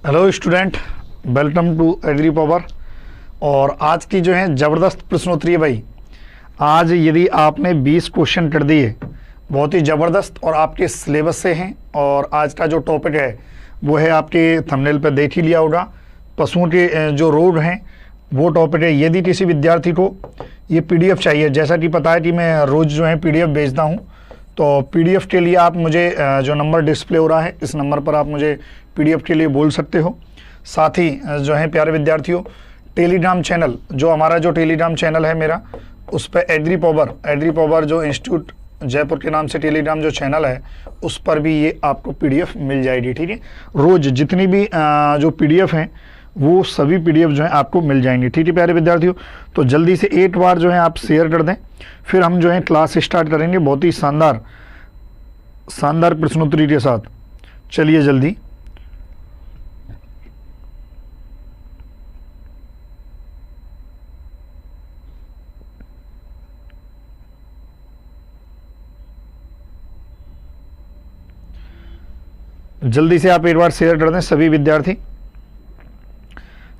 Hello student, welcome to Agri Power. और आज की जो है ज़बरदस्त प्रश्नोत्तरी है भाई। आज यदि आपने 20 क्वेश्चन कर दिए, बहुत ही ज़बरदस्त और आपके सिलेबस से हैं। और आज का जो टॉपिक है वो है, आपके थंबनेल पर देख ही लिया होगा, पशुओं के जो रोग हैं वो टॉपिक है। यदि किसी विद्यार्थी को ये पीडीएफ चाहिए, जैसा कि पता है कि मैं रोज़ जो है पीडीएफ भेजता हूँ, तो पीडीएफ के लिए आप मुझे जो नंबर डिस्प्ले हो रहा है इस नंबर पर आप मुझे पीडीएफ के लिए बोल सकते हो। साथ ही जो है प्यारे विद्यार्थियों, टेलीग्राम चैनल, जो हमारा जो टेलीग्राम चैनल है मेरा, उस पर एग्री पावर जो इंस्टीट्यूट जयपुर के नाम से टेलीग्राम जो चैनल है, उस पर भी ये आपको पीडीएफ मिल जाएगी। ठीक है, रोज़ जितनी भी जो पीडीएफ हैं वो सभी पीडीएफ जो है आपको मिल जाएंगे। ठीक है प्यारे विद्यार्थियों, तो जल्दी से एक बार जो है आप शेयर कर दें, फिर हम जो है क्लास स्टार्ट करेंगे बहुत ही शानदार प्रश्नोत्तरी के साथ। चलिए जल्दी। जल्दी से आप एक बार शेयर कर दें सभी विद्यार्थी।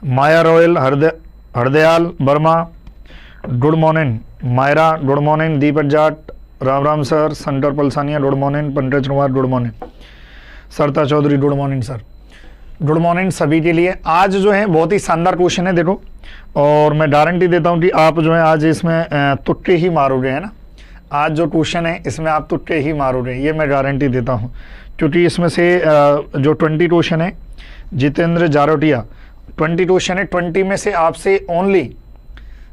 Maya Royal, Hardayal Verma, good morning. Myra good morning. Deepak Jat, Ram Ram sir. Santar Palsania good morning. Pankaj Kumar good morning. Sarta Chaudhary good morning sir. Good morning सभी के लिए। आज जो है बहुत ही शानदार क्वेश्चन है, देखो, और मैं गारंटी देता हूँ कि आप जो है आज इसमें तुक्के ही मारोगे, है ना। आज जो क्वेश्चन है इसमें आप तुक्के ही मारोगे, ये मैं गारंटी देता हूँ, क्योंकि इसमें से जो 20 क्वेश्चन है, जितेंद्र जारोटिया 20 क्वेश्चन है, 20 में से आपसे ओनली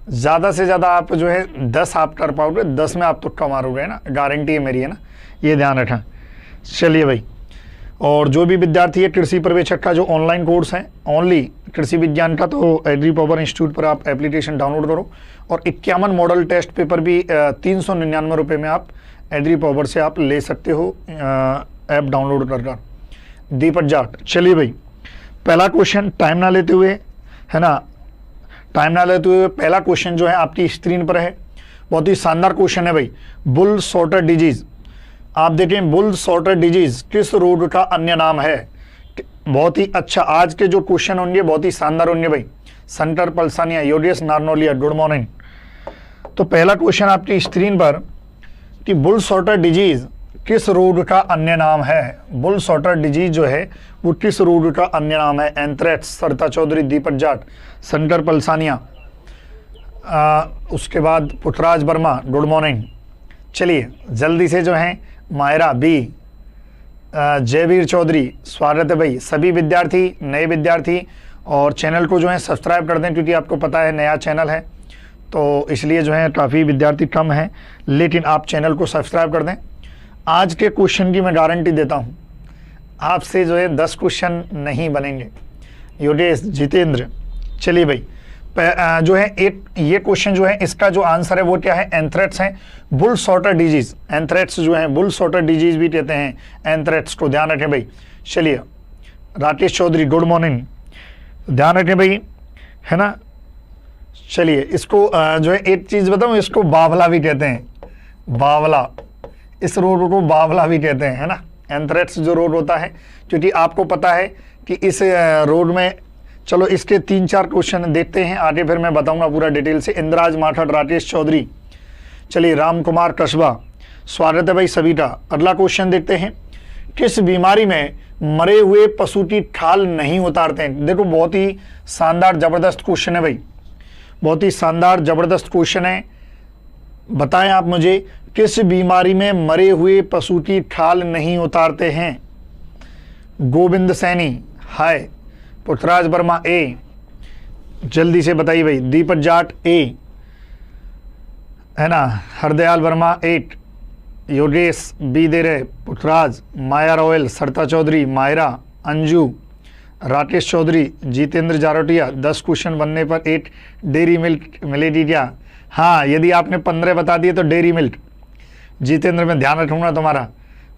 ज़्यादा से ज़्यादा आप जो है 10 आप कर पाओगे, 10 में आप तुक्का मारोगे, है ना, गारंटी है मेरी, है ना, ये ध्यान रखना। चलिए भाई, और जो भी विद्यार्थी है कृषि पर्यवेक्षक का जो ऑनलाइन कोर्स है, ओनली कृषि विज्ञान का, तो एग्री पावर इंस्टीट्यूट पर आप एप्लीकेशन डाउनलोड करो। और 51 मॉडल टेस्ट पेपर भी 399 रुपये में आप एग्री पावर से आप ले सकते हो, ऐप डाउनलोड कर। दीपक जाट, चलिए भाई, पहला क्वेश्चन टाइम ना लेते हुए, है ना, टाइम ना लेते हुए पहला क्वेश्चन जो है आपकी स्क्रीन पर है। बहुत ही शानदार क्वेश्चन है भाई। बुल सॉर्टर डिजीज, आप देखें, बुल सॉर्टर डिजीज किस रोग का अन्य नाम है। बहुत ही अच्छा, आज के जो क्वेश्चन होंगे बहुत ही शानदार होंगे भाई। संटर पलसानिया, योडियस नार्नोलिया गुड मॉर्निंग। तो पहला क्वेश्चन आपकी स्क्रीन पर कि बुल सॉर्टर डिजीज किस रोग का अन्य नाम है। बुल सॉर्टर डिजीज जो है वो किस रोग का अन्य नाम है। एंथ्रेक्स, सरता चौधरी, दीपक जाट, संकर पलसानिया, उसके बाद पुखराज वर्मा गुड मॉर्निंग। चलिए जल्दी से जो है, मायरा बी, जयवीर चौधरी, स्वागत है भाई। सभी विद्यार्थी, नए विद्यार्थी, और चैनल को जो है सब्सक्राइब कर दें, क्योंकि आपको पता है नया चैनल है, तो इसलिए जो है काफ़ी विद्यार्थी कम हैं, लेकिन आप चैनल को सब्सक्राइब कर दें। आज के क्वेश्चन की मैं गारंटी देता हूं, आपसे जो है 10 क्वेश्चन नहीं बनेंगे। योगेश, जितेंद्र, चलिए भाई, जो है एक ये क्वेश्चन जो है इसका जो आंसर है वो क्या है। एंथ्रेक्स है, बुल सॉर्टर डिजीज। एंथ्रेक्स जो है बुल सॉर्टर डिजीज भी कहते हैं एंथ्रेक्स को, ध्यान रखें भाई। चलिए राकेश चौधरी गुड मॉर्निंग, ध्यान रखें भाई, है ना। चलिए इसको जो है एक चीज़ बताऊँ, इसको बावला भी कहते हैं, बावला, इस रोग को बावला भी कहते हैं, है ना। एंथ्रेक्स जो रोग होता है, क्योंकि आपको पता है कि इस रोग में, चलो इसके 3-4 क्वेश्चन देखते हैं आगे, फिर मैं बताऊंगा पूरा डिटेल से। इंद्राज माठड़, राकेश चौधरी, चलिए राम कुमार कस्बा, स्वागत है भाई सभी का। अगला क्वेश्चन देखते हैं, किस बीमारी में मरे हुए पशु की खाल नहीं उतारते हैं। देखो बहुत ही शानदार जबरदस्त क्वेश्चन है भाई, बहुत ही शानदार जबरदस्त क्वेश्चन है। बताएं आप मुझे, किस बीमारी में मरे हुए पशु की खाल नहीं उतारते हैं। गोविंद सैनी हाय, पुखराज वर्मा ए, जल्दी से बताइए भाई। दीपक जाट ए, है ना। हरदयाल वर्मा 8, योगेश बी दे रहे, पुखराज, माया रॉयल, सरता चौधरी, मायरा, अंजू, राकेश चौधरी, जितेंद्र जारोटिया। 10 क्वेश्चन बनने पर 8 डेयरी मिल्क मिलेगी क्या। हाँ, यदि आपने 15 बता दिए तो डेयरी मिल्क। जितेंद्र में ध्यान रखूंगा तुम्हारा।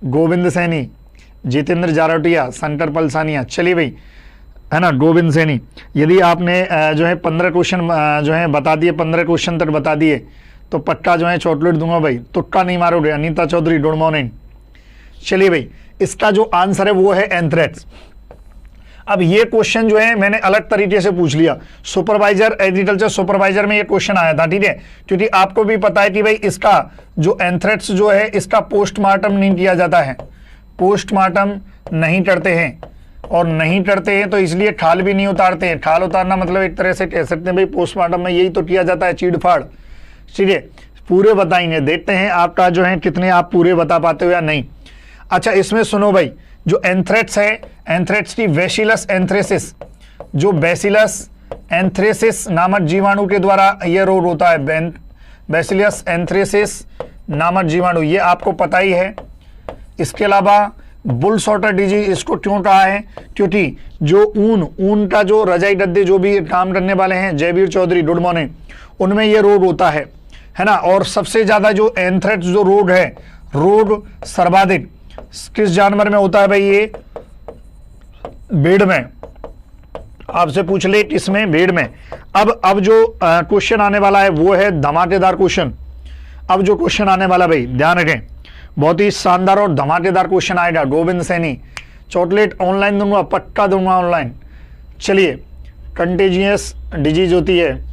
गोविंद सैनी, जितेंद्र जारोटिया, संकर पलसानिया, चलिए भाई, है ना, गोविंद सैनी। यदि आपने जो है 15 क्वेश्चन जो है बता दिए, 15 क्वेश्चन तक बता दिए, तो पक्का जो है चॉकलेट दूंगा भाई, तुक्का नहीं मारोगे। Anita Chaudhary good morning. चलिए भाई, इसका जो आंसर है वो है एंथ्रेक्स। अब ये क्वेश्चन जो है मैंने अलग तरीके से पूछ लिया, सुपरवाइजर एग्रीकल्चर सुपरवाइजर में ये क्वेश्चन आया था, ठीक है, क्योंकि आपको भी पता है कि भाई इसका जो एंथ्रेक्स जो है इसका पोस्टमार्टम नहीं किया जाता है, पोस्टमार्टम नहीं करते हैं, और नहीं करते हैं तो इसलिए खाल भी नहीं उतारते हैं। खाल उतारना मतलब एक तरह से कह सकते हैं भाई पोस्टमार्टम में यही तो किया जाता है, चीड़-फाड़, ठीक है। पूरे बताएंगे, देखते हैं आपका जो है कितने आप पूरे बता पाते हो या नहीं। अच्छा, इसमें सुनो भाई, जो एंथ्रेक्स है, एंथ्रेक्स की बैसिलस एंथ्रेसिस, जो बैसिलस एंथ्रेसिस नामक जीवाणु के द्वारा यह रोग होता है, बैसिलस एंथ्रेसिस नामक जीवाणु, ये आपको पता ही है। इसके अलावा बुल सॉटर डिजीज, इसको क्यों कहा है, क्योंकि जो ऊन का जो रजाई गद्दे जो भी काम करने वाले हैं, जयवीर चौधरी, गुड मॉर्निंग, उनमें ये रोग होता है ना। और सबसे ज्यादा जो एंथ्रेक्स जो रोग है, रोग सर्वाधिक किस जानवर में होता है भाई, ये भेड़ में। आपसे पूछ ले किसमें, भेड़ में। अब जो क्वेश्चन आने वाला है वो है धमाकेदार क्वेश्चन। अब जो क्वेश्चन आने वाला भाई ध्यान रखें, बहुत ही शानदार और धमाकेदार क्वेश्चन आएगा। गोविंद सैनी, चॉकलेट ऑनलाइन दूंगा, पक्का दूंगा ऑनलाइन। चलिए, कंटेजियस डिजीज होती है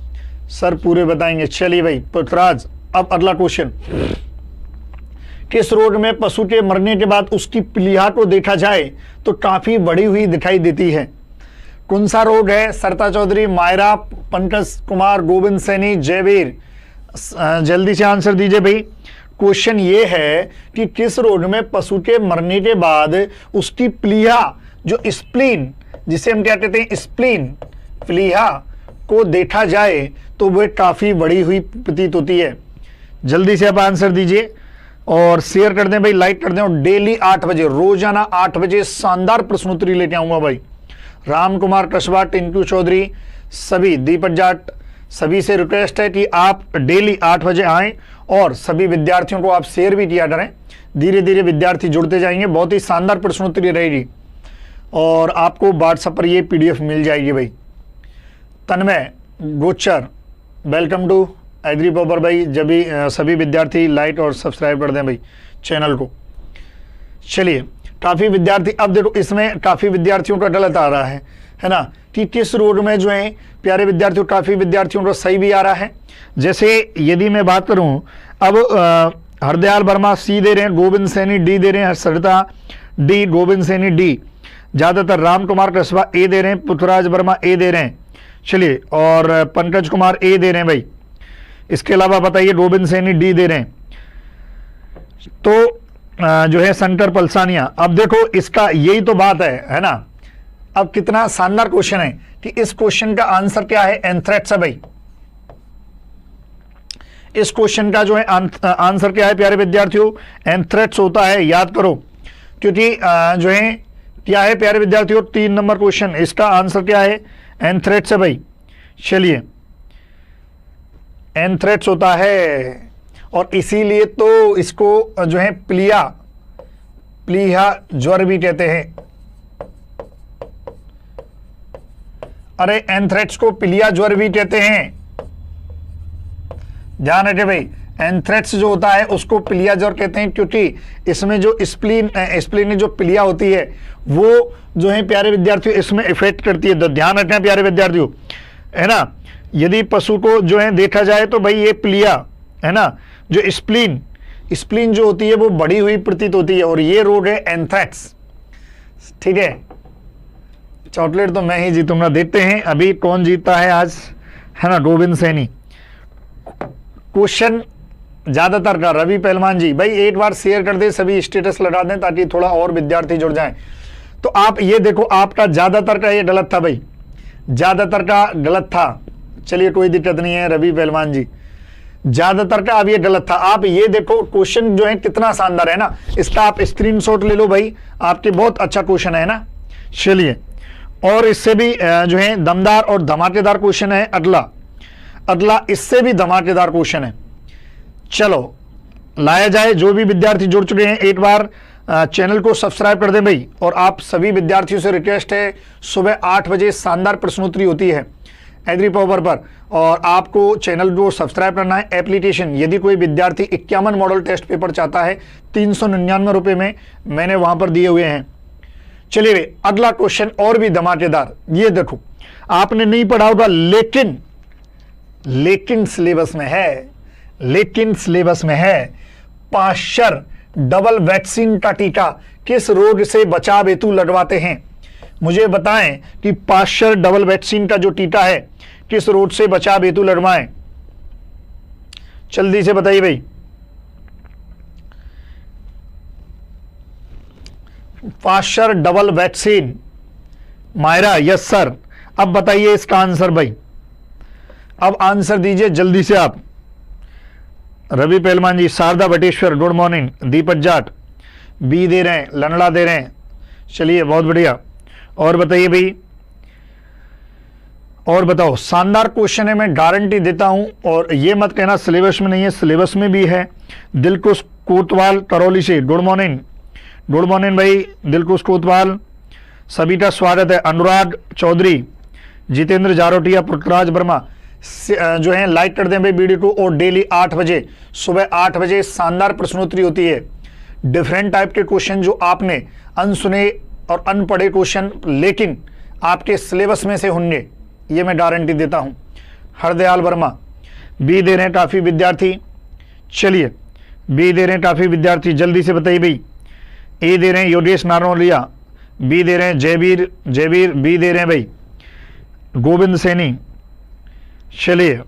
सर, पूरे बताएंगे। चलिए भाई पुत्रराज, अब अगला क्वेश्चन, किस रोग में पशु के मरने के बाद उसकी प्लीहा को देखा जाए तो काफी बड़ी हुई दिखाई देती है? कौन सा रोग है? सरता चौधरी, मायरा, पंकज कुमार, गोविंद सैनी, जयवीर, जल्दी से आंसर दीजिए भाई। क्वेश्चन ये है कि किस रोग में पशु के मरने के बाद उसकी प्लीहा, जो स्प्लीन, जिसे हम क्या कहते हैं स्प्लीन, प्लीहा को देखा जाए तो वह काफी बड़ी हुई प्रतीत होती है। जल्दी से आप आंसर दीजिए और शेयर कर दें भाई, लाइक कर दें, और डेली 8 बजे, रोजाना 8 बजे शानदार प्रश्नोत्तरी लेके आऊंगा भाई। राम कुमार कस्बा, टिंकू चौधरी, सभी, दीपक जाट, सभी से रिक्वेस्ट है कि आप डेली 8 बजे आएं और सभी विद्यार्थियों को आप शेयर भी किया करें। धीरे धीरे विद्यार्थी जुड़ते जाएंगे, बहुत ही शानदार प्रश्नोत्तरी रहेगी और आपको व्हाट्सएप पर ये PDF मिल जाएगी भाई। तन्मय गोचर, वेलकम टू एग्री पॉपर भाई। जब भी सभी विद्यार्थी लाइक और सब्सक्राइब कर दें भाई चैनल को। चलिए, काफी विद्यार्थी, अब देखो इसमें काफी विद्यार्थियों का गलत आ रहा है ना, कि किस रोग में जो है प्यारे विद्यार्थियों, काफी विद्यार्थियों को सही भी आ रहा है। जैसे यदि मैं बात करूं, अब हरदयाल वर्मा C दे रहे हैं, गोविंद सैनी D दे रहे हैं, सरिता D, गोविंद सैनी D, ज्यादातर राम कुमार कस्बा A दे रहे हैं, पृथ्वीराज वर्मा A दे रहे हैं। चलिए, और पंकज कुमार A दे रहे हैं भाई। इसके अलावा बताइए, गोविंद सैनी D दे रहे हैं। तो जो है शंकर पलसानिया। अब देखो इसका यही तो बात है ना। अब कितना शानदार क्वेश्चन है कि इस क्वेश्चन का आंसर क्या है, एंथ्रेक्स है भाई। इस क्वेश्चन का जो है आंसर क्या है प्यारे विद्यार्थियों, एंथ्रेक्स होता है, याद करो। क्योंकि जो है क्या है प्यारे विद्यार्थियों, 3 नंबर क्वेश्चन, इसका आंसर क्या है, एंथ्रेक्स है भाई। चलिए, एंथ्रेक्स होता है और इसीलिए तो इसको जो है प्लीहा ज्वर भी कहते हैं। अरे एंथ्रेक्स को प्लीहा ज्वर भी कहते हैं, ध्यान रखे भाई। एंथ्रेक्स जो होता है उसको प्लीहा ज्वर कहते हैं, क्योंकि इसमें जो स्प्लीन जो प्लीहा होती है वो जो है प्यारे विद्यार्थियों इसमें इफेक्ट करती है। तो ध्यान रखें प्यारे विद्यार्थियों, है ना। यदि पशु को जो है देखा जाए तो भाई ये प्लीहा, है ना, जो स्प्लीन जो होती है वो बड़ी हुई प्रतीत होती है, और ये रोग है एंथ्रेक्स, ठीक है। चॉकलेट तो मैं ही जीतूंगा, देखते हैं अभी कौन जीतता है आज, है ना। गोविंद सैनी, क्वेश्चन ज्यादातर का रवि पहलवान जी, भाई एक बार शेयर कर दे, सभी स्टेटस लगा दें ताकि थोड़ा और विद्यार्थी जुड़ जाएं। तो आप ये देखो, आपका ज्यादातर का ये गलत था भाई, ज्यादातर का गलत था। चलिए कोई दिक्कत नहीं है रवि पहलवान जी, ज्यादातर का अब ये गलत था। आप ये देखो क्वेश्चन जो है कितना शानदार है ना, इसका आप स्क्रीनशॉट ले लो भाई, आपके बहुत अच्छा क्वेश्चन है ना। चलिए, और इससे भी जो है दमदार और धमाकेदार क्वेश्चन है अगला इससे भी धमाकेदार क्वेश्चन है। चलो लाया जाए, जो भी विद्यार्थी जुड़ चुके हैं एक बार चैनल को सब्सक्राइब कर दें भाई। और आप सभी विद्यार्थियों से रिक्वेस्ट है, सुबह 8 बजे शानदार प्रश्नोत्तरी होती है एग्री पावर पर, और आपको चैनल को सब्सक्राइब करना है। एप्लीकेशन, यदि कोई विद्यार्थी 51 मॉडल टेस्ट पेपर चाहता है 399 रुपये में मैंने वहां पर दिए हुए हैं। चलिए अगला क्वेश्चन और भी धमाकेदार। ये देखो, आपने नहीं पढ़ा होगा लेकिन सिलेबस में है, पाश्चर डबल वैक्सीन का टीका किस रोग से बचाव हेतु लगवाते हैं? मुझे बताएं कि पाश्चर डबल वैक्सीन का जो टीका है किस रोग से बचाव हेतु लगवाएं? जल्दी से बताइए भाई। Pasteur double vaccine, Myra yes sir. अब बताइए इसका आंसर भाई, अब आंसर दीजिए जल्दी से आप। रवि पहलवान जी, Sharda Bateshwar good morning, Deepak Jat B दे रहे हैं, लंगड़ा दे रहे हैं। चलिए बहुत बढ़िया। और बताइए भाई, और बताओ। शानदार क्वेश्चन है, मैं गारंटी देता हूं। और ये मत कहना सिलेबस में नहीं है, सिलेबस में भी है। दिलकुश कोतवाल करौली से गुड मॉर्निंग, गुड मॉर्निंग भाई दिलकुश कोतवाल, सभी का स्वागत है। अनुराग चौधरी, जितेंद्र जारोटिया, पृथ्वीराज वर्मा जो है लाइक कर दें भाई वीडियो को। और डेली 8 बजे, सुबह 8 बजे शानदार प्रश्नोत्तरी होती है। डिफरेंट टाइप के क्वेश्चन जो आपने अनसुने और अनपढ़े क्वेश्चन लेकिन आपके सिलेबस में से होंगे, ये मैं गारंटी देता हूं। हरदयाल वर्मा बी दे रहे हैं काफी विद्यार्थी। चलिए बी दे रहे हैं काफी विद्यार्थी, जल्दी से बताइए भाई। ए दे रहे हैं योगेश नारोलिया, बी दे रहे हैं जयवीर बी दे रहे हैं भाई गोविंद सैनी। चलिए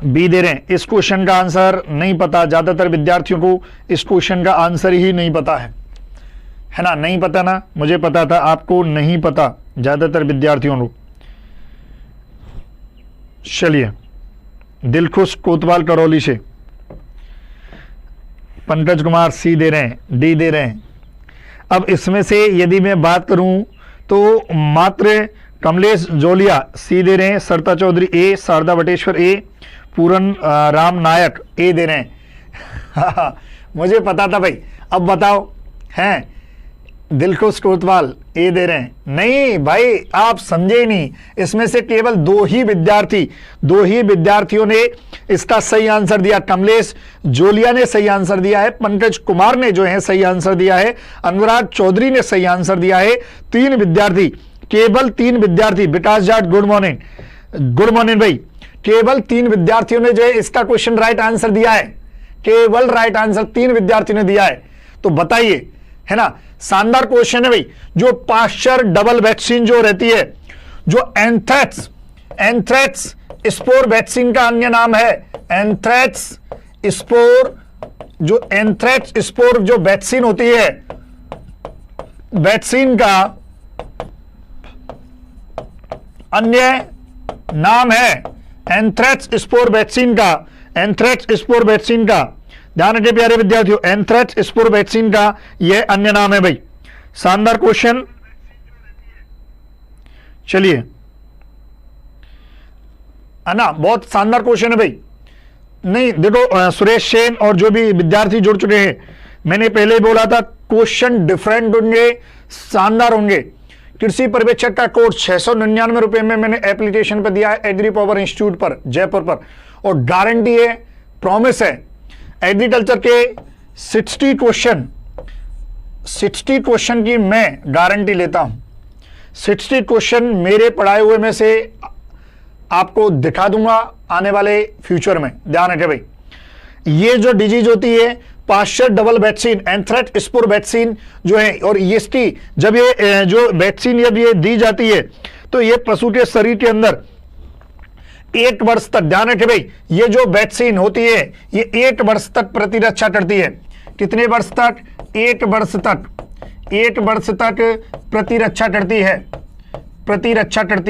बी दे रहे हैं। इस क्वेश्चन का आंसर नहीं पता, ज्यादातर विद्यार्थियों को इस क्वेश्चन का आंसर ही नहीं पता है ना? नहीं पता ना? मुझे पता था, आपको नहीं पता ज्यादातर विद्यार्थियों को। चलिए दिलखुश कोतवाल करौली से, पंकज कुमार सी दे रहे हैं, डी दे रहे हैं। अब इसमें से यदि मैं बात करूं तो मात्र कमलेश जोलिया सी दे रहे हैं, सरता चौधरी ए, शारदा बटेश्वर ए, पूरन राम नायक ए दे रहे हैं। मुझे पता था भाई। अब बताओ, हैं दिलखुश कोतवाल ए दे रहे हैं। नहीं भाई, आप समझे ही नहीं। इसमें से केवल दो ही विद्यार्थियों ने इसका सही आंसर दिया। कमलेश जोलिया ने सही आंसर दिया है, पंकज कुमार ने जो है सही आंसर दिया है, अनुराग चौधरी ने सही आंसर दिया है। 3 विद्यार्थी, केवल 3 विद्यार्थी। विकास जाट गुड मॉर्निंग भाई। केवल 3 विद्यार्थियों ने जो है इसका क्वेश्चन राइट आंसर दिया है। केवल राइट आंसर 3 विद्यार्थियों ने दिया है। तो बताइए, है ना? शानदार क्वेश्चन है भाई। जो पाश्चर डबल वैक्सीन जो रहती है, जो एंथ्रेक्स स्पोर वैक्सीन का अन्य नाम है एंथ्रेक्स स्पोर जो वैक्सीन होती है, वैक्सीन का अन्य नाम है एंथ्रेक्स स्पोर वैक्सीन का। ध्यान रखिए प्यारे विद्यार्थियों, एंथ्रेक्स स्पोर वैक्सीन का यह अन्य नाम है भाई। शानदार क्वेश्चन। चलिए, है ना? बहुत शानदार क्वेश्चन है भाई। नहीं देखो, सुरेश सेन और जो भी विद्यार्थी जुड़ चुके हैं, मैंने पहले ही बोला था क्वेश्चन डिफरेंट होंगे, शानदार होंगे। कृषि पर्यवेक्षक का कोर्स 699 रुपए में मैंने एप्लीकेशन पर दिया है एग्री पावर इंस्टीट्यूट पर जयपुर पर। और गारंटी है, प्रॉमिस है, एग्रीकल्चर के 60 क्वेश्चन की मैं गारंटी लेता हूं। 60 क्वेश्चन मेरे पढ़ाए हुए में से आपको दिखा दूंगा आने वाले फ्यूचर में। ध्यान रखें भाई, ये जो डिजीज होती है Pasteur double vaccine, anthrax spore vaccine जो है, और इसकी जब ये जो वैक्सीन जब ये दी जाती है तो ये पशु के शरीर के अंदर 1 वर्ष तक, ध्यान रखें भाई, ये जो वैक्सीन होती है ये 1 वर्ष तक प्रतिरक्षा करती है। कितने वर्ष तक? 1 वर्ष तक प्रतिरक्षा करती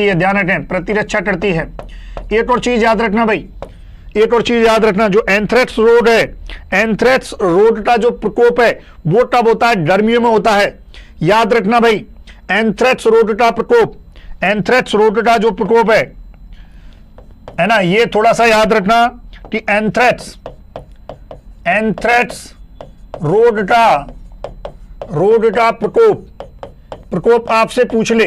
है। ध्यान रखें, प्रतिरक्षा करती है। एक और चीज याद रखना भाई, जो एंथ्रेक्स रोग है, एंथ्रेक्स रोग का जो प्रकोप है वो कब होता है? गर्मियों में होता है। याद रखना भाई, एंथ्रेक्स रोग का जो प्रकोप है ना, ये थोड़ा सा याद रखना कि एंथ्रेक्स रोग का प्रकोप आपसे पूछ ले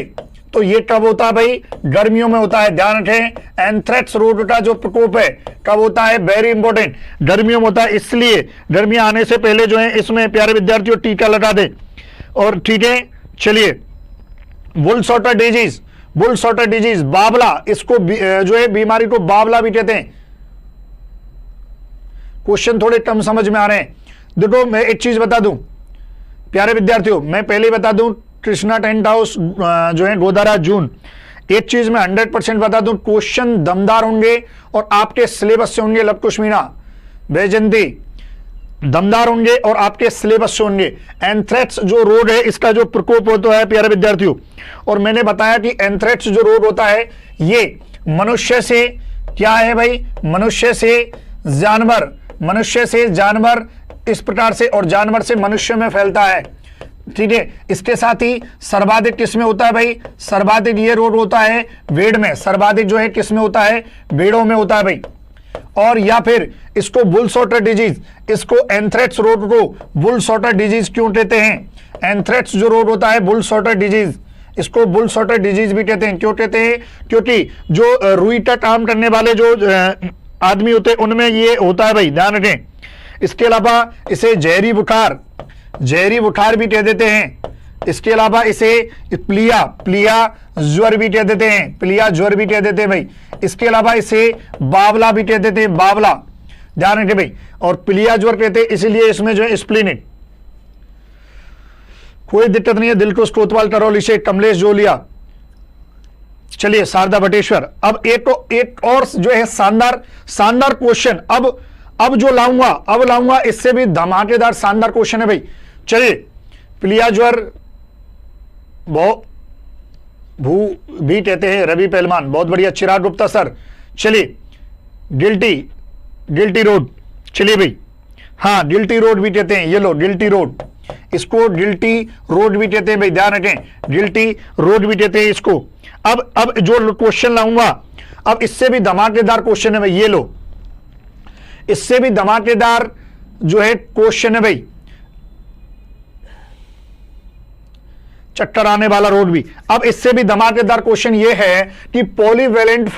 तो ये कब होता है भाई? गर्मियों में होता है। ध्यान रखें, एंथ्रेक्स रोग का जो प्रकोप है कब होता है? वेरी इंपॉर्टेंट, गर्मियों में होता है। इसलिए गर्मियां आने से पहले जो है इसमें प्यारे विद्यार्थियों टीका लगा दे। और ठीक है, चलिए, bull shorter disease, bull shorter disease, बावला, इसको जो है बीमारी को बावला भी कहते हैं। क्वेश्चन थोड़े कम समझ में आ रहे हैं। देखो मैं एक चीज बता दूं प्यारे विद्यार्थियों, मैं पहले ही बता दूं, कृष्णा टेंट हाउस जो है गोदारा जून, एक चीज मैं 100% बता दूं, क्वेश्चन दमदार होंगे और आपके सिलेबस से होंगे। लवकुश मीणा, वैजयंती दमदार होंगे और आपके सिलेबस से होंगे। एंथ्रेक्स जो रोग है इसका जो प्रकोप होता है प्यारे विद्यार्थियों, और मैंने बताया कि एंथ्रेक्स जो रोग होता है ये मनुष्य से क्या है भाई, मनुष्य से जानवर, मनुष्य से जानवर इस प्रकार से, और जानवर से मनुष्य में फैलता है। ठीक है, इसके साथ ही सर्वाधिक किसमें होता है भाई, सर्वाधिक ये रोग होता है भेड़ में, सर्वाधिक जो है किसमें होता है, भेड़ों में होता है भाई। और या फिर इसको बुल शॉर्टर डिजीज, इसको एंथ्रेक्स रोग को बुल शॉर्टर डिजीज क्यों कहते हैं? एंथ्रेक्स जो रोग होता है बुल शॉर्टर डिजीज, इसको बुल शॉर्टर डिजीज भी कहते हैं। क्यों कहते हैं? क्योंकि जो रुई का काम करने वाले जो आदमी होते हैं उनमें ये होता है भाई, ध्यान रखें। इसके अलावा इसे जहरी बुखार, जहरी बुखार भी कह देते हैं। इसके अलावा इसे प्लिया, प्लिया ज्वर भी कह देते हैं, प्लिया ज्वर भी कह देते हैं भाई। इसके अलावा इसे बावला भी कह देते हैं, बावला, ध्यान रखें भाई। और प्लिया ज्वर कहते हैं इसीलिए इसमें जो है स्प्लिनिट, कोई दिक्कत नहीं है, दिल को कोतवाल करौली से कमलेश जोलिया। चलिए शारदा भटेश्वर, अब एक और जो है शानदार शानदार क्वेश्चन अब जो लाऊंगा इससे भी धमाकेदार शानदार क्वेश्चन है भाई। चलिए, प्लिया ज्वर भू भी कहते हैं, रवि पहलवान, बहुत बढ़िया, चिराग गुप्ता सर। चलिए, गिल्टी रोड, चलिए भाई, हाँ गिल्टी रोड भी कहते हैं, ये लो गिल्टी रोड, इसको गिल्टी रोड भी कहते हैं भाई, ध्यान रखें, गिल्टी रोड भी कहते हैं इसको। अब जो क्वेश्चन लाऊंगा अब इससे भी धमाकेदार क्वेश्चन है भाई, ये लो, इससे भी धमाकेदार जो है क्वेश्चन है भाई, चक्कर आने वाला रोग भी। अब इससे भी धमाकेदार क्वेश्चन ये है कि पॉलीवैलेंट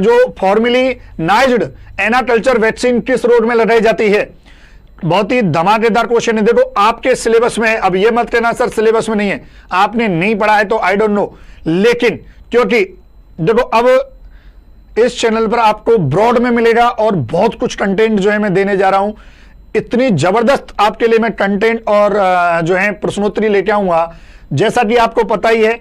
जो फॉर्मुलिनाइज्ड एनाकल्चर वैक्सीन किस रोग में लगाई जाती है? बहुत ही धमाकेदार क्वेश्चन है। देखो आपके सिलेबस में है, अब ये मत कहना सर सिलेबस में नहीं है, आपने नहीं पढ़ा है तो आई डोंट नो, लेकिन क्योंकि देखो अब इस चैनल पर आपको ब्रॉड में मिलेगा और बहुत कुछ कंटेंट जो है मैं देने जा रहा हूं, इतनी जबरदस्त आपके लिए मैं कंटेंट और जो है प्रश्नोत्तरी लेके आऊंगा। जैसा कि आपको पता ही है,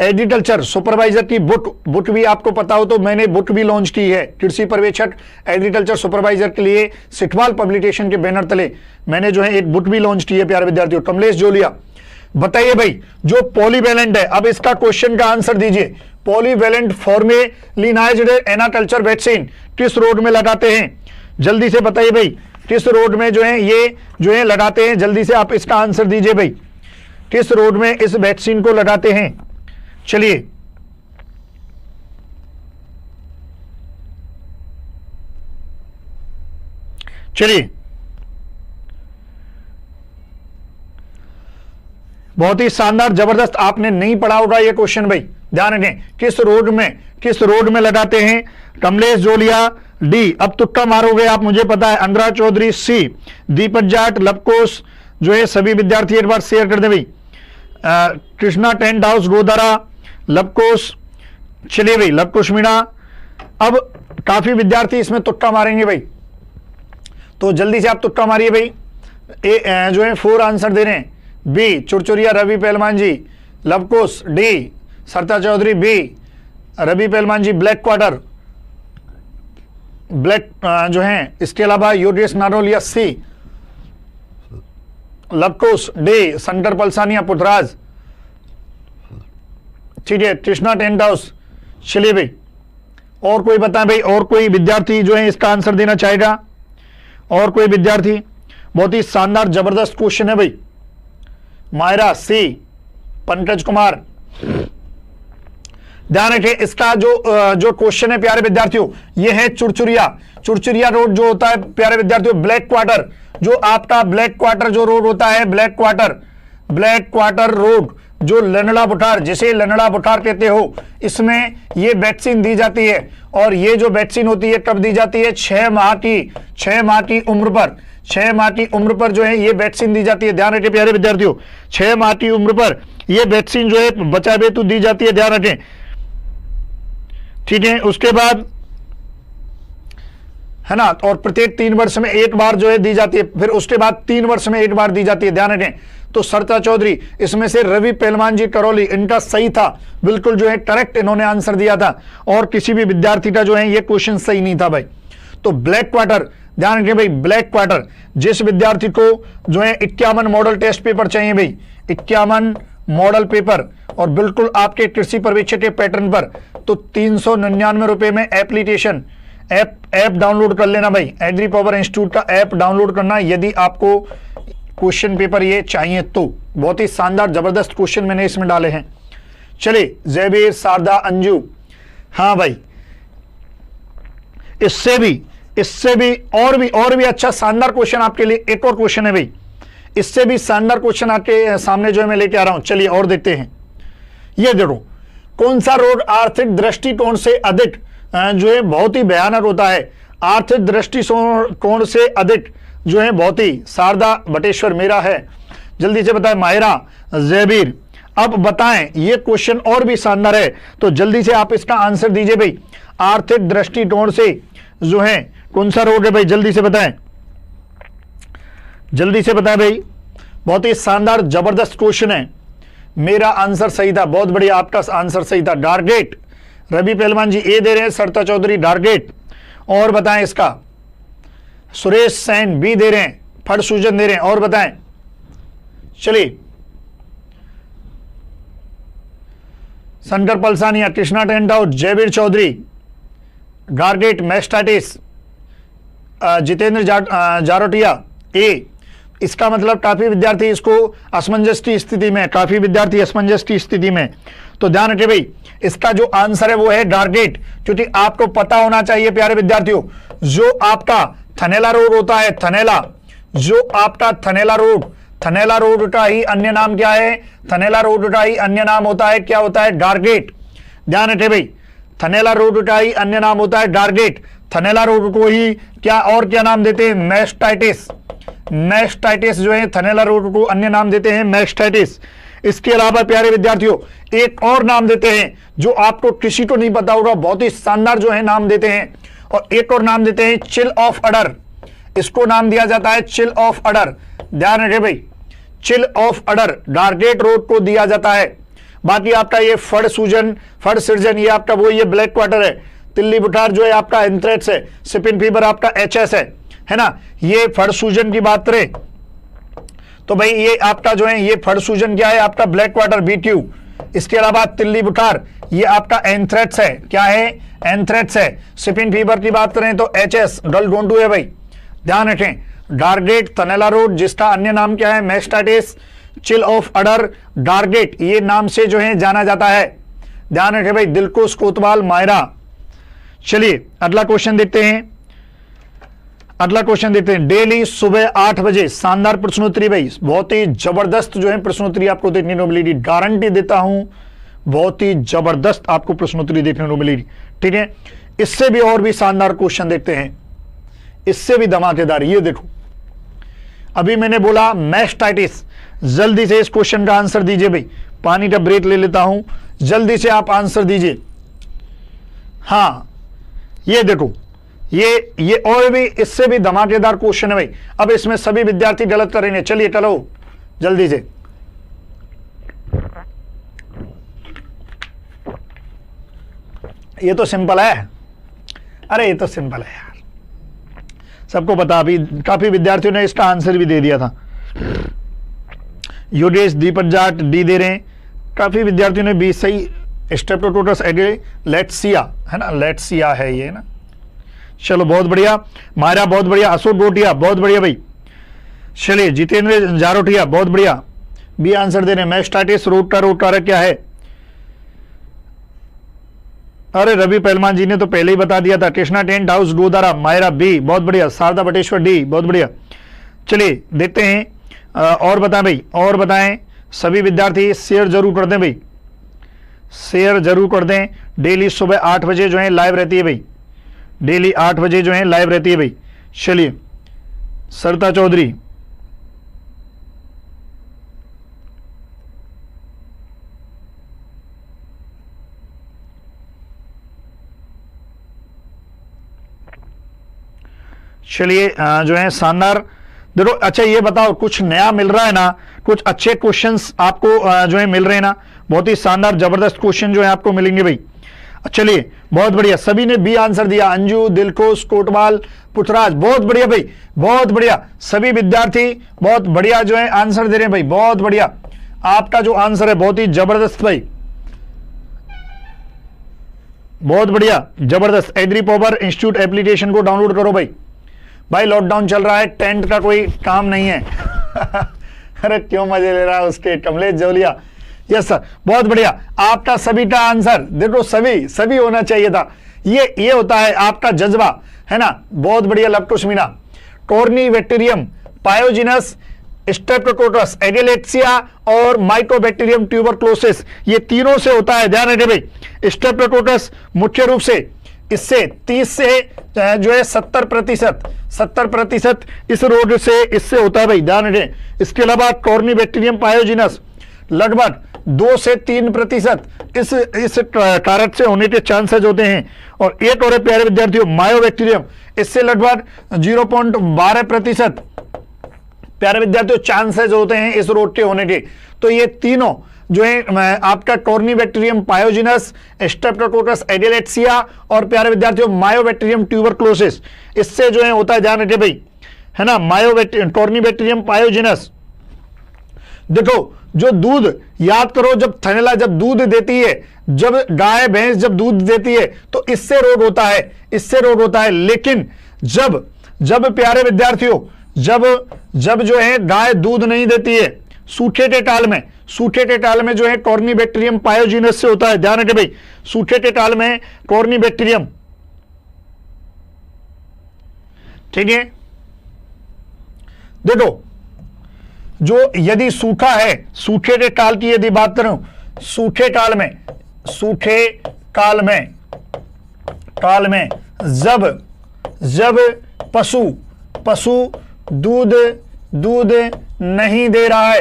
एग्रीकल्चर सुपरवाइजर की बुक भी आपको पता हो तो मैंने बुक भी लॉन्च की है, कृषि पर्यवेक्षक एग्रीकल्चर सुपरवाइजर के लिए सिटवाल पब्लिकेशन के बैनर तले मैंने जो है एक बुक भी लॉन्च की है प्यारे विद्यार्थियों। कमलेश जोलिया, बताइए भाई, जो पॉलीवैलेंट है, अब इसका क्वेश्चन का आंसर दीजिए, पॉलीवैलेंट फॉर्मुलिनाइज्ड एनाकल्चर वैक्सीन किस रोग में लगाते हैं? जल्दी से बताइए भाई, किस रोग में जो है ये जो है लगाते हैं? जल्दी से आप इसका आंसर दीजिए भाई, किस रोग में इस वैक्सीन को लगाते हैं? चलिए, चलिए, बहुत ही शानदार जबरदस्त, आपने नहीं पढ़ा होगा ये क्वेश्चन भाई, ध्यान रखें, किस रोड में लगाते हैं? कमलेश जोलिया डी, अब तुक्का मारोगे आप, मुझे पता है। अंद्रा चौधरी सी, दीपक जाट, लवकोश जो है सभी विद्यार्थी एक बार शेयर कर दे भाई। कृष्णा टेंट हाउस गोदारा, लवकोश, चलिए भाई, लवकुश मीणा। अब काफी विद्यार्थी इसमें तुक्का मारेंगे भाई, तो जल्दी से आप तुक्का मारिए भाई। जो है 4 आंसर दे रहे हैं, बी चुरचुरिया रवि पहलवान जी, लवकुश डी, सरता चौधरी बी, रवि पहलवान जी ब्लैक क्वार्टर, ब्लैक जो है, इसके अलावा योगेश नारोलिया सी, लवकुश डी, शंकर पलसानिया पुटराज, ठीक है, कृष्णा टेंट हाउस। चलिए भाई, और कोई बताएं भाई, और कोई विद्यार्थी जो है इसका आंसर देना चाहेगा? और कोई विद्यार्थी? बहुत ही शानदार जबरदस्त क्वेश्चन है भाई। मायरा सी, पंकज कुमार, ध्यान रखें, इसका जो क्वेश्चन है प्यारे विद्यार्थियों, ये है चुरचुरिया रोड जो होता है प्यारे विद्यार्थियों, ब्लैक क्वार्टर, जो आपका ब्लैक क्वार्टर जो रोड होता है, ब्लैक क्वार्टर रोड, जो लनड़ा बुखार, जिसे लनड़ा बुखार कहते हो, इसमें ये वैक्सीन दी जाती है। और ये जो वैक्सीन होती है कब दी जाती है? 6 माह की उम्र पर, 6 माह की उम्र पर जो है ये वैक्सीन दी जाती है, ध्यान रखें प्यारे विद्यार्थियों। 6 माह की उम्र पर ये वैक्सीन जो है बचा बेतु दी जाती है, ध्यान रखें, ठीक है। उसके बाद है ना, और प्रत्येक 3 वर्ष में एक बार जो है दी जाती है, फिर उसके बाद 3 वर्ष में एक बार दी जाती है, ध्यान रखें। तो सरिता चौधरी, इसमें से रवि पहलवान जी करौली, इनका सही था, बिल्कुल जो है करेक्ट इन्होंने आंसर दिया था, और किसी भी विद्यार्थी का जो है ये क्वेश्चन सही नहीं था भाई। तो ब्लैक क्वार्टर, ध्यान रखिए भाई, ब्लैक क्वार्टर, जिस विद्यार्थी को जो है 51 मॉडल टेस्ट पेपर चाहिए भाई, 51 मॉडल पेपर, और बिल्कुल आपके कृषि पर्यवेक्षक के पैटर्न पर, तो 399 रुपए में एप्लीकेशन ऐप डाउनलोड कर लेना भाई। एग्री पावर इंस्टीट्यूट का ऐप डाउनलोड करना यदि आपको क्वेश्चन पेपर ये चाहिए तो। बहुत ही शानदार जबरदस्त क्वेश्चन मैंने इसमें डाले हैं। चलिए, जयवीर, शारदा, अंजू, हाँ भाई, इससे भी और भी अच्छा शानदार क्वेश्चन आपके लिए एक और क्वेश्चन है भाई, इससे भी शानदार क्वेश्चन आपके सामने जो है मैं लेके आ रहा हूं। चलिए और देखते हैं। ये देखो, कौन सा रोग आर्थिक दृष्टिकोण से अधिक जो है बहुत ही भयानक होता है, आर्थिक दृष्टिकोण से अधिक जो है बहुत ही, शारदा बटेश्वर मेरा है, जल्दी से बताएं, माहिरा, जयबीर। अब बताएं, ये क्वेश्चन और भी शानदार है, तो जल्दी से आप इसका आंसर दीजिए भाई। आर्थिक दृष्टिकोण से जो है कौन सा रोग है भाई, जल्दी से बताएं, जल्दी से बताएं भाई। बहुत ही शानदार जबरदस्त क्वेश्चन है, मेरा आंसर सही था, बहुत बढ़िया, आपका आंसर सही था, टारगेट। रवि पहलवान जी ए दे रहे हैं, सरिता चौधरी टारगेट। और बताएं इसका, सुरेश सैन बी दे रहे हैं, फट सूजन दे रहे हैं, और बताएं। चलिए, शंकर पलसानिया, कृष्णा टेंडाउट, जयवीर चौधरी, गार्गेट, मैस्टाइटिस, जितेंद्र जारोटिया ए। इसका मतलब काफी विद्यार्थी इसको असमंजस की स्थिति में, काफी विद्यार्थी असमंजस की स्थिति में, तो ध्यान रखिए भाई, इसका जो आंसर है वो है टारगेट। क्योंकि आपको पता होना चाहिए प्यारे विद्यार्थियों, जो आपका थनैला रोग होता है, थनैला, जो आपका थनैला रोग का ही अन्य नाम क्या है, थनैला रोग का ही अन्य नाम होता है, क्या होता है, टारगेट। ध्यान रखिए भाई, थनैला रोग का ही अन्य नाम होता है टारगेट। थनैला रोग को ही क्या नाम देते हैं, मैस्टाइटिस। मैस्टाइटिस जो है थनैला रोग को अन्य नाम देते हैं मैस्टाइटिस। इसके अलावा प्यारे विद्यार्थियों एक और नाम देते हैं जो आपको किसी को नहीं पता होगा, बहुत ही शानदार जो है नाम देते हैं, और एक और नाम देते हैं चिल ऑफ अडर। इसको नाम दिया जाता है चिल ऑफ अडर, ध्यान रखिए भाई, चिल ऑफ अडर टारगेट रोग को दिया जाता है। बाकी आपका ये फड़ सृजन ये आपका वो ये ब्लैक क्वार्टर है, तिल्ली बुखार जो है आपका एंथ्रेक्स है, स्पिन फीवर आपका एचएस है ना। ये फड़ सूजन की बात करें तो भाई ये आपका जो है ये फड़ सूजन क्या है, आपका ब्लैक क्वार्टर बीट्यू। इसके अलावा तिल्ली बुखार ये आपका एंथ्रेक्स है, क्या है, एंथ्रेक्स है। स्पिन फीवर की बात करें तो एचएस डल डोंटू है भाई, ध्यान रखें। टारगेट थनैला रोग, जिसका अन्य नाम क्या है, mastitis, chill of order, target ये नाम से जो है जाना जाता है, ध्यान रखें भाई। दिलकुश कोतवाल, मायरा। चलिए अगला क्वेश्चन देखते हैं, डेली सुबह 8 बजे शानदार प्रश्नोत्तरी भाई, बहुत ही जबरदस्त जो है प्रश्नोत्तरी आपको देखने को मिलेगी, गारंटी देता हूं बहुत ही जबरदस्त आपको प्रश्नोत्तरी देखने को मिलेगी, ठीक है। इससे भी और भी शानदार क्वेश्चन देखते हैं, इससे भी धमाकेदार। ये देखो, अभी मैंने बोला मैस्टाइटिस, जल्दी से इस क्वेश्चन का आंसर दीजिए भाई। पानी का ब्रेक ले लेता हूं, जल्दी से आप आंसर दीजिए। हाँ ये देखो, ये और भी इससे भी धमाकेदार क्वेश्चन है भाई। अब इसमें सभी विद्यार्थी गलत करेंगे, चलिए चलो जल्दी से। ये तो सिंपल है, अरे ये तो सिंपल है यार, सबको पता। अभी काफी विद्यार्थियों ने इसका आंसर भी दे दिया था। योगेश, दीपक जाट डी दे रहे हैं, काफी विद्यार्थियों ने भी सही। स्टेप्टोटोटस एगे लेट्सिया है ना, लेट्सिया है ये ना। चलो बहुत बढ़िया, मायरा बहुत बढ़िया, अशोक गोटिया बहुत बढ़िया भाई। चलिए जितेंद्र जारोटिया बहुत बढ़िया, बी आंसर दे रहे हैं। मैस्टाइटिस रोग कारक क्या है, अरे रवि पहलवान जी ने तो पहले ही बता दिया था। कृष्णा टेंट हाउस गोदारा, मायरा बी बहुत बढ़िया, शारदा बटेश्वर डी बहुत बढ़िया। चलिए देखते हैं और बताएं भाई, और बताएं सभी विद्यार्थी शेयर जरूर कर दें भाई, शेयर जरूर कर दें। डेली सुबह 8 बजे जो है लाइव रहती है भाई, डेली 8 बजे जो है लाइव रहती है भाई। चलिए सरिता चौधरी, चलिए जो है शानदार। देखो अच्छा ये बताओ कुछ नया मिल रहा है ना, कुछ अच्छे क्वेश्चंस आपको जो है मिल रहे हैं ना, बहुत ही शानदार जबरदस्त क्वेश्चन जो है आपको मिलेंगे भाई। चलिए बहुत बढ़िया, सभी ने बी आंसर दिया, अंजू, दिलखुश, कोटवाल, पुथराज, बहुत बढ़िया भाई, बहुत बढ़िया। सभी विद्यार्थी बहुत बढ़िया जो है आंसर दे रहे हैं भाई, बहुत बढ़िया। आपका जो आंसर है बहुत ही जबरदस्त भाई, बहुत बढ़िया जबरदस्त। एग्री पावर इंस्टीट्यूट एप्लीकेशन को डाउनलोड करो भाई। भाई लॉकडाउन चल रहा है, टेंट का कोई काम नहीं है। अरे क्यों मजे ले रहा है उसके, कमलेश जोलिया। यस सर, बहुत बढ़िया। आपका सभी का आंसर देखो, सभी सभी होना चाहिए था। ये होता है आपका जज्बा, है ना। बहुत बढ़िया लप्टोस्मिना, कॉर्नीबैक्टीरियम, पायोजिनस, स्ट्रेप्टोकोकस, एडिलेक्सिया और माइकोबैक्टीरियम ट्यूबरक्लोसिस, ये तीनों से होता है, ध्यान रखिए भाई। स्ट्रेप्टोकोकस मुख्य रूप से इससे 30 से जो है 70% इस रोग से इससे होता है भाई, ध्यान रखें। इसके अलावा कॉर्नीबैक्टीरियम पायोजिनस लगभग 2 से 3% इस कारक से होने के चांसेस होते हैं। और एक और प्यारे विद्यार्थियों मायोबैक्टीरियम, इससे लगभग 0.12% प्यारे विद्यार्थियों चांसेस होते हैं इस रोग के होने के। तो ये तीनों जो है आपका कॉर्नीबैक्टीरियम पायोजिनस, स्ट्रेप्टोकोकस एडिलेक्सिया और प्यारे विद्यार्थियों मायोबैक्टीरियम ट्यूबरक्लोसिस, इससे जो है होता है, ध्यान रखिए भाई, है ना। कॉर्नीबैक्टीरियम पायोजिनस, देखो जो दूध, याद करो जब थैलेला जब दूध देती है, जब गाय भैंस जब दूध देती है तो इससे रोग होता है, इससे रोग होता है। लेकिन जब प्यारे विद्यार्थियों जब जो है गाय दूध नहीं देती है, सूखे के काल में जो है कॉर्नीबैक्टीरियम पायोजिनस से होता है, ध्यान रखिए भाई। सूखे के काल में कॉर्नीबैक्टीरियम, ठीक है। देखो जो यदि सूखा है, सूखे के काल की यदि बात करूं, सूखे काल में जब पशु दूध नहीं दे रहा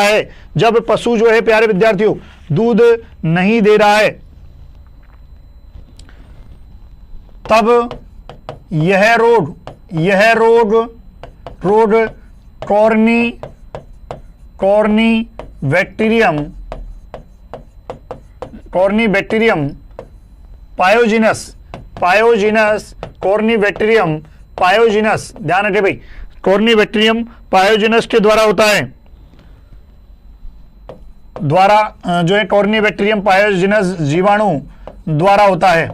है, जब पशु जो है प्यारे विद्यार्थियों दूध नहीं दे रहा है, तब यह रोग कॉर्नीबैक्टीरियम पायोजिनस, ध्यान रखिए भाई, कॉर्नीबैक्टीरियम पायोजिनस के द्वारा होता है, जो है कॉर्नीबैक्टीरियम पायोजिनस जीवाणु द्वारा होता है।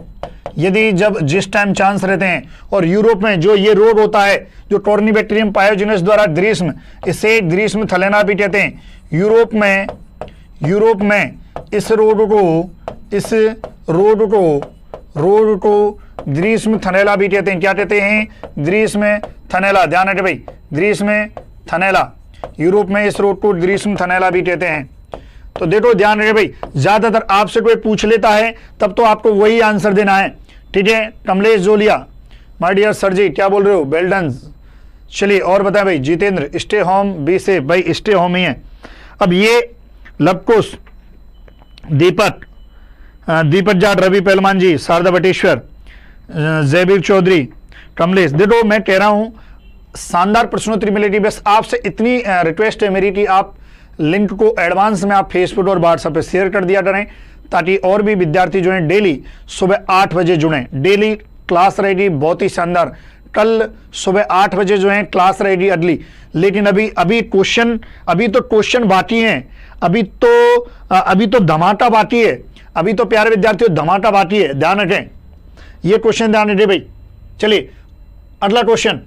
यदि जिस टाइम चांस रहते हैं, और यूरोप में जो ये रोग होता है जो कॉर्नीबैक्टीरियम पायोजिनस द्वारा ग्रीष्म, इसे ग्रीष्म थैलेला भी कहते हैं। यूरोप में इस रोग को ग्रीष्म थैलेला भी कहते हैं। क्या कहते हैं? ग्रीष्म थैलेला, ध्यान रखिए भाई, ग्रीष्म थैलेला। यूरोप में इस रोग को ग्रीष्म थैलेला भी कहते हैं। तो देखो ध्यान रखिए भाई, ज्यादातर आपसे कोई पूछ लेता है तब तो आपको वही आंसर देना है, ठीक है। कमलेश जोलिया, माय डियर सर जी, क्या बोल रहे हो? Well done. चलिए और बताएं भाई। Jitendra, stay home be safe, भाई स्टे होम ही है। अब ये लवकुश, दीपक जाट, रवि पहलवान जी, शारदा बटेश्वर, जयबीर चौधरी, कमलेश, देखो मैं कह रहा हूं शानदार प्रश्नोत्तरी मिलेगी। बस आपसे इतनी रिक्वेस्ट है मेरी कि आप लिंक को एडवांस में आप फेसबुक और व्हाट्सएप पे शेयर कर दिया करें, ताकि और भी विद्यार्थी जो हैं डेली सुबह 8 बजे जुड़ें। डेली क्लास रहेगी बहुत ही शानदार। कल सुबह 8 बजे जो है क्लास रहेगी अगली। लेकिन अभी तो क्वेश्चन बाकी हैं, अभी तो धमाका बाकी है, अभी तो प्यारे विद्यार्थियों धमाका बाकी है, ध्यान रखें ये क्वेश्चन, ध्यान रखिए भाई। चलिए अगला क्वेश्चन,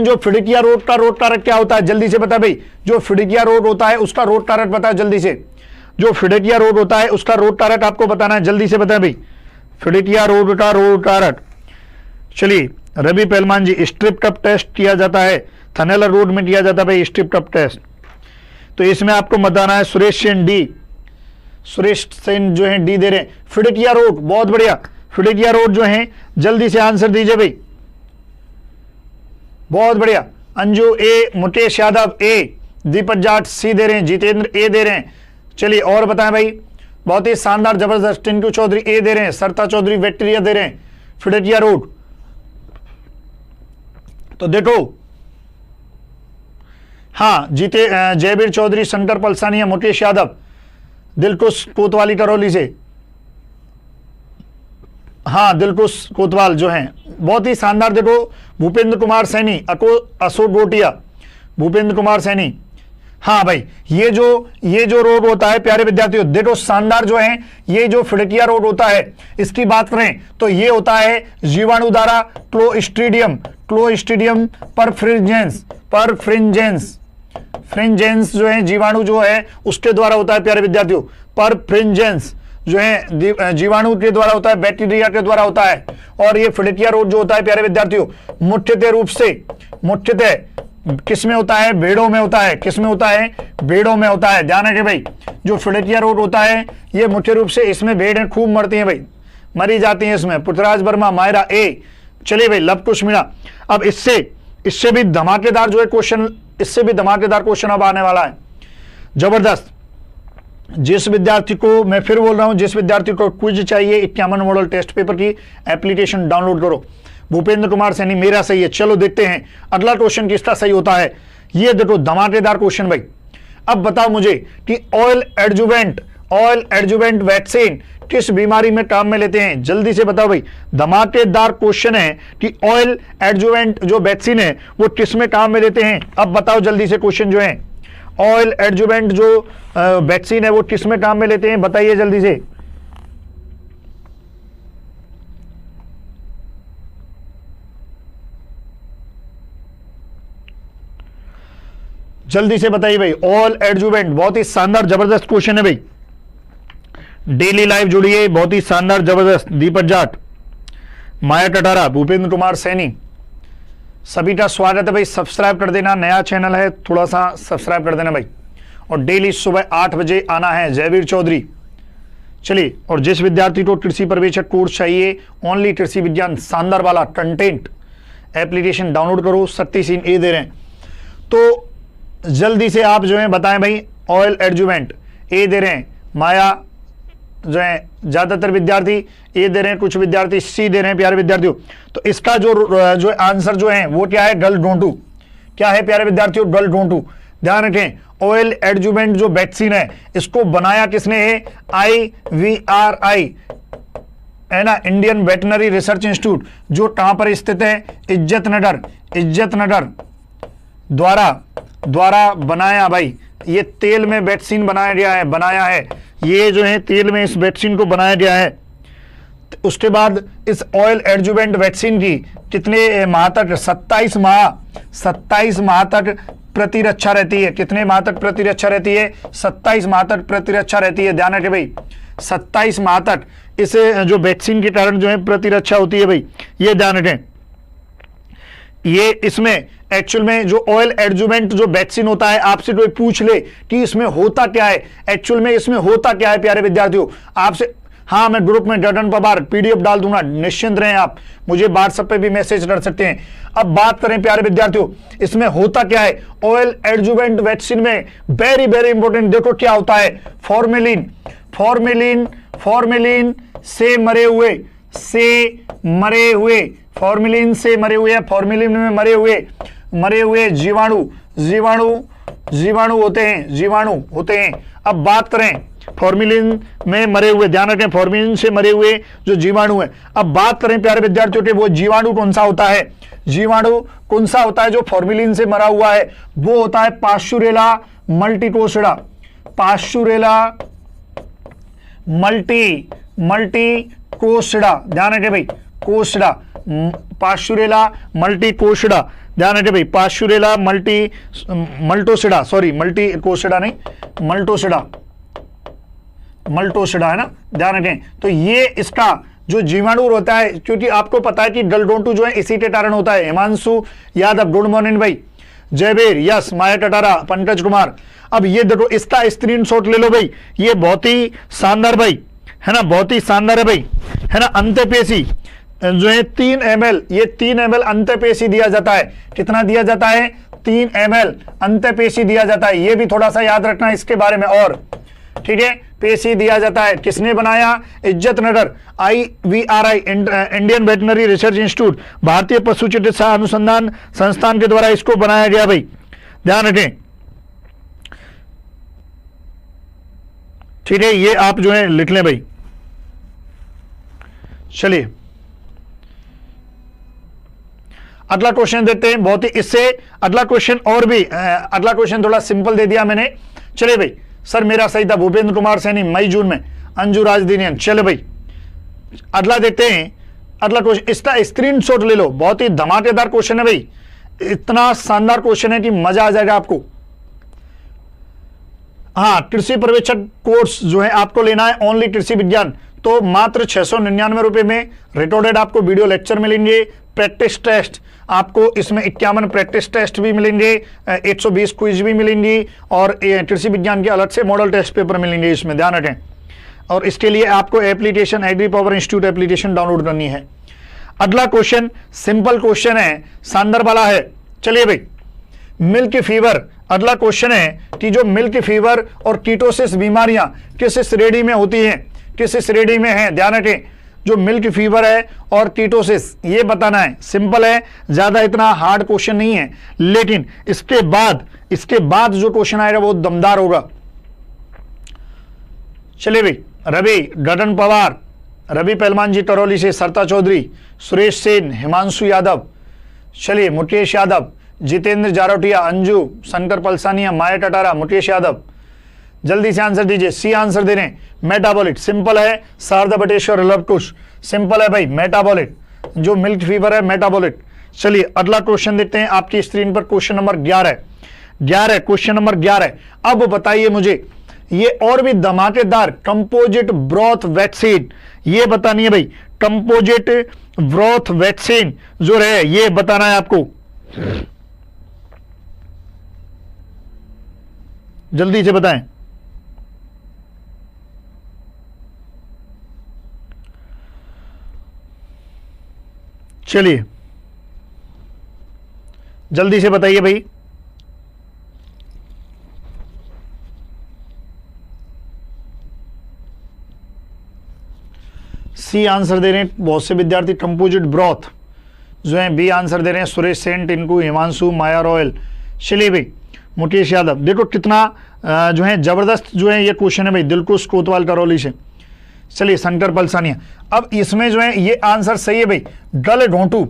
जो फिडिकिया रोग का रोग कारक क्या होता है? जल्दी से बता भाई। जो फिडिकिया रोग होता है उसका रोग कारक बताओ जल्दी से। जो फिडिकिया रोग होता है उसका रोग कारक आपको बताना है, जल्दी से बताएं भाई। फिडिकिया रोग का रोग कारक। चलिए रवि पहलवान जी, स्ट्रिप कप टेस्ट किया जाता है, थैलेला रोग में किया जाता है भाई स्ट्रिप कप टेस्ट। तो इसमें आपको बताना है सुरेश सेन जो है डी दे रहे हैं। फिडिकिया रोग, बहुत बढ़िया। फिडेकिया रोड जो है, जल्दी से आंसर दीजिए भाई। बहुत बढ़िया, अंजू ए, मुकेश यादव ए, दीपक जाट सी दे रहे हैं, जितेंद्र ए दे रहे हैं। चलिए और बताएं भाई, बहुत ही शानदार जबरदस्त, टिंकू चौधरी ए दे रहे हैं, सरता चौधरी विक्टोरिया दे रहे हैं, फिडेकिया रोड। तो देखो, हाँ जीते, जयवीर चौधरी, शंकर पलसानिया, मुकेश यादव, दिलकुश कोतवाली करौली से, हाँ दिलकुश कोतवाल जो हैं, बहुत ही शानदार। देखो भूपेंद्र कुमार सैनी, अशोक गोटिया, भूपेंद्र कुमार सैनी। हाँ भाई, ये जो रोड होता है प्यारे विद्यार्थियों, देखो शानदार जो है, ये जो फिडेकिया रोड होता है, इसकी बात करें तो ये होता है जीवाणु द्वारा क्लोस्ट्रीडियम परफ्रिंजेंस जो है, जीवाणु जो है उसके द्वारा होता है प्यारे विद्यार्थियों। परफ्रिंजेंस जो है जीवाणु के द्वारा होता है, बैक्टीरिया के द्वारा होता है। और ये फिडेकिया रोग जो होता है प्यारे विद्यार्थियों, मुख्यतः किसमें होता है? भेड़ों में होता है। किसमें होता है? भेड़ों में होता है। ध्यान रखिए भाई, जो फिडेकिया रोग होता है ये मुख्य रूप से, इसमें भेड़ें खूब मरती हैं भाई, मरी जाती हैं इसमें। पृथ्वीराज वर्मा, मायरा ए। चलिए भाई, लव कुश मीणा। अब इससे भी धमाकेदार जो है क्वेश्चन, इससे भी धमाकेदार क्वेश्चन अब आने वाला है, जबरदस्त। जिस विद्यार्थी को, मैं फिर बोल रहा हूं, जिस विद्यार्थी को क्विज चाहिए 51 मॉडल टेस्ट पेपर की, एप्लीकेशन डाउनलोड करो। भूपेंद्र कुमार सैनी, मेरा सही है। चलो देखते हैं अगला क्वेश्चन किसका सही होता है। ये देखो धमाकेदार क्वेश्चन भाई। अब बताओ मुझे कि ऑयल एडजुवेंट वैक्सीन किस बीमारी में काम में लेते हैं? जल्दी से बताओ भाई, धमाकेदार क्वेश्चन है कि ऑयल एडजुवेंट जो वैक्सीन है वो किस में काम में लेते हैं। अब बताओ जल्दी से, क्वेश्चन जो है ऑयल एडजुवेंट जो वैक्सीन है वो किस में काम में लेते हैं, बताइए जल्दी से। जल्दी से बताइए भाई, ऑयल एडजुवेंट, बहुत ही शानदार जबरदस्त क्वेश्चन है भाई। डेली लाइव जुड़िए, बहुत ही शानदार जबरदस्त। दीपक जाट, माया कटारा, भूपेंद्र कुमार सैनी, सभी का स्वागत है भाई। सब्सक्राइब कर देना, नया चैनल है, थोड़ा सा सब्सक्राइब कर देना भाई। और डेली सुबह 8 बजे आना है। जयवीर चौधरी। चलिए, और जिस विद्यार्थी को कृषि पर्यवेक्षक कोर्स चाहिए, ओनली कृषि विज्ञान, शानदार वाला कंटेंट, एप्लीकेशन डाउनलोड करो। सत्ती सीन ए दे रहे हैं, तो जल्दी से आप जो है बताएं भाई। ऑयल एडजुवेंट ए दे रहे हैं, माया जो है, ज्यादातर विद्यार्थी ए दे रहे हैं, कुछ विद्यार्थी सी दे रहे हैं प्यारे विद्यार्थियों। तो इसका जो आंसर जो है वो क्या है? गल डोंटू। क्या है प्यारे विद्यार्थियों? गल डोंटू। ध्यान रखें, ऑयल एडजुवेंट जो वैक्सीन है इसको बनाया किसने है? IVRI है ना, इंडियन वेटनरी रिसर्च इंस्टीट्यूट, जो कहां पर स्थित है? इज्जत नगर द्वारा बनाया भाई। ये तेल में वैक्सीन बनाया है, ये जो है तेल में इस वैक्सीन को बनाया गया है। उसके बाद इस ऑयल एडजुवेंट वैक्सीन की कितने माह तक? 27 माह तक प्रतिरक्षा रहती है। कितने माह तक प्रतिरक्षा रहती है? 27 माह तक प्रतिरक्षा रहती है। ध्यान रखें भाई, 27 माह तक इस जो वैक्सीन के कारण जो है प्रतिरक्षा होती है भाई, ये ध्यान रखें। ये इसमें एक्चुअल में जो ऑयल एडजुवेंट जो वैक्सीन होता है, आपसे कोई पूछ ले कि इसमें होता क्या है, एक्चुअल में इसमें होता क्या है प्यारे विद्यार्थियों, आपसे, हाँ मैं ग्रुप में गगन पवार PDF डाल दूंगा, निश्चिंत रहें आप, मुझे व्हाट्सएप पे भी मैसेज कर सकते हैं। अब बात करें प्यारे विद्यार्थियों, इसमें होता क्या है ऑयल एडजुवेंट वैक्सीन में? वेरी वेरी इंपॉर्टेंट, देखो क्या होता है। फॉर्मेलिन से मरे हुए, फॉर्मेलिन से मरे हुए, फॉर्मेलिन में मरे हुए जीवाणु होते हैं। अब बात करें फॉर्मेलिन में मरे हुए, ध्यान रखें, फॉर्मेलिन से मरे हुए जो जीवाणु है। अब बात करें प्यारे विद्यार्थियों के, वो जीवाणु कौन सा होता है? जीवाणु कौन सा होता है जो फॉर्मेलिन से मरा हुआ है? वो होता है पास्चुरेला मल्टीकोसिडा। मल्टीकोसिडा, ध्यान रखें भाई, कोसिडा, पास्चुरेला मल्टीकोसिडा, ध्यान रखें भाई, पास्चुरेला मल्टोसिडा, सॉरी मल्टीकोसिडा नहीं, मल्टोसिडा है ना, ध्यान रखें। तो ये इसका जो जीवाणु होता है, क्योंकि आपको पता है कि गलडोंटू जो है इसी के कारण होता है। हिमांशु यादव, गुड मॉर्निंग भाई। जयवीर, यस, माया कटारा, पंकज कुमार। अब ये देखो, इसका स्क्रीनशॉट ले लो भाई, ये बहुत ही शानदार भाई है ना, बहुत ही शानदार है भाई, है ना, अंतःपेशी जो है 3 ml, ये 3 ml अंतःपेशी दिया जाता है। कितना दिया जाता है? 3 ml अंतःपेशी दिया जाता है। ये भी थोड़ा सा याद रखना इसके बारे में। और ठीक है, पेशी दिया जाता है। किसने बनाया? इज्जत नगर, IVRI, Indian veterinary research institute, भारतीय पशु चिकित्सा अनुसंधान संस्थान के द्वारा इसको बनाया गया भाई, ध्यान रखें। ठीक है, ये आप जो है लिख लें भाई। चलिए अगला क्वेश्चन देते हैं। बहुत ही इससे अगला क्वेश्चन और भी अगला क्वेश्चन थोड़ा सिंपल दे दिया मैंने। चलिए भाई, सर मेरा सही था, भूपेंद्र कुमार सैनी, मई जून में, अंजू राजदीनियन। चलो भाई अगला देखते हैं। अगला क्वेश्चन, इसका स्क्रीनशॉट ले लो, बहुत ही धमाकेदार क्वेश्चन है भाई, इतना शानदार क्वेश्चन है कि मजा आ जाएगा आपको। हाँ, कृषि पर्यवेक्षक कोर्स जो है आपको लेना है, ओनली कृषि विज्ञान, तो मात्र 699 रुपए में रिकॉर्डेड आपको वीडियो लेक्चर मिलेंगे, प्रैक्टिस टेस्ट आपको इसमें 51 प्रैक्टिस टेस्ट भी मिलेंगे, 120 क्विज भी मिलेंगी, और कृषि विज्ञान के अलग से मॉडल टेस्ट पेपर मिलेंगे इसमें, ध्यान रखें। और इसके लिए आपको application Agri Power institute application download करनी है। अगला क्वेश्चन सिंपल क्वेश्चन है, शानदार वाला है। चलिए भाई, मिल्क फीवर, अगला क्वेश्चन है कि जो मिल्क फीवर और कीटोसिस बीमारियां किस श्रेणी में होती हैं, किस श्रेणी में है, ध्यान रखें। जो मिल्क फीवर है और कीटोसिस, ये बताना है। सिंपल है, ज्यादा इतना हार्ड क्वेश्चन नहीं है, लेकिन इसके बाद जो क्वेश्चन आएगा वो दमदार होगा। चलिए भाई, रवि गगन पवार, रवि पहलवान जी करौली से, सरता चौधरी, सुरेश सेन, हिमांशु यादव, चलिए मुकेश यादव, जितेंद्र जारोटिया, अंजू, शंकर पलसानिया, माया टटारा, मुकेश यादव, जल्दी से आंसर दीजिए। सी आंसर दे रहे हैं, मेटाबॉलिट, सिंपल है। शारदा बटेश्वर, लवकुश, सिंपल है भाई, मेटाबॉलिट, जो मिल्क फीवर है मेटाबॉलिट। चलिए अगला क्वेश्चन देखते हैं आपकी स्क्रीन पर, क्वेश्चन नंबर 11, क्वेश्चन नंबर 11। अब बताइए मुझे, ये और भी धमाकेदार कंपोजिट ब्रॉथ वैक्सीन, ये बतानी है भाई, कंपोजिट ब्रॉथ वैक्सीन जो रहे, ये बताना है आपको, जल्दी से बताएं। चलिए जल्दी से बताइए भाई। सी आंसर दे रहे हैं बहुत से विद्यार्थी, कंपोजिट ब्रॉथ जो है। बी आंसर दे रहे हैं सुरेश सेन, टिंकू, हिमांशु, माया रॉयल। चलिए भाई, मुकेश यादव, देखो कितना जो है जबरदस्त जो है ये क्वेश्चन है भाई, दिलकुश कोतवाल करौली से। चलिए शंकर पलसानिया, अब इसमें जो है ये आंसर सही है भाई, गल घोंटू,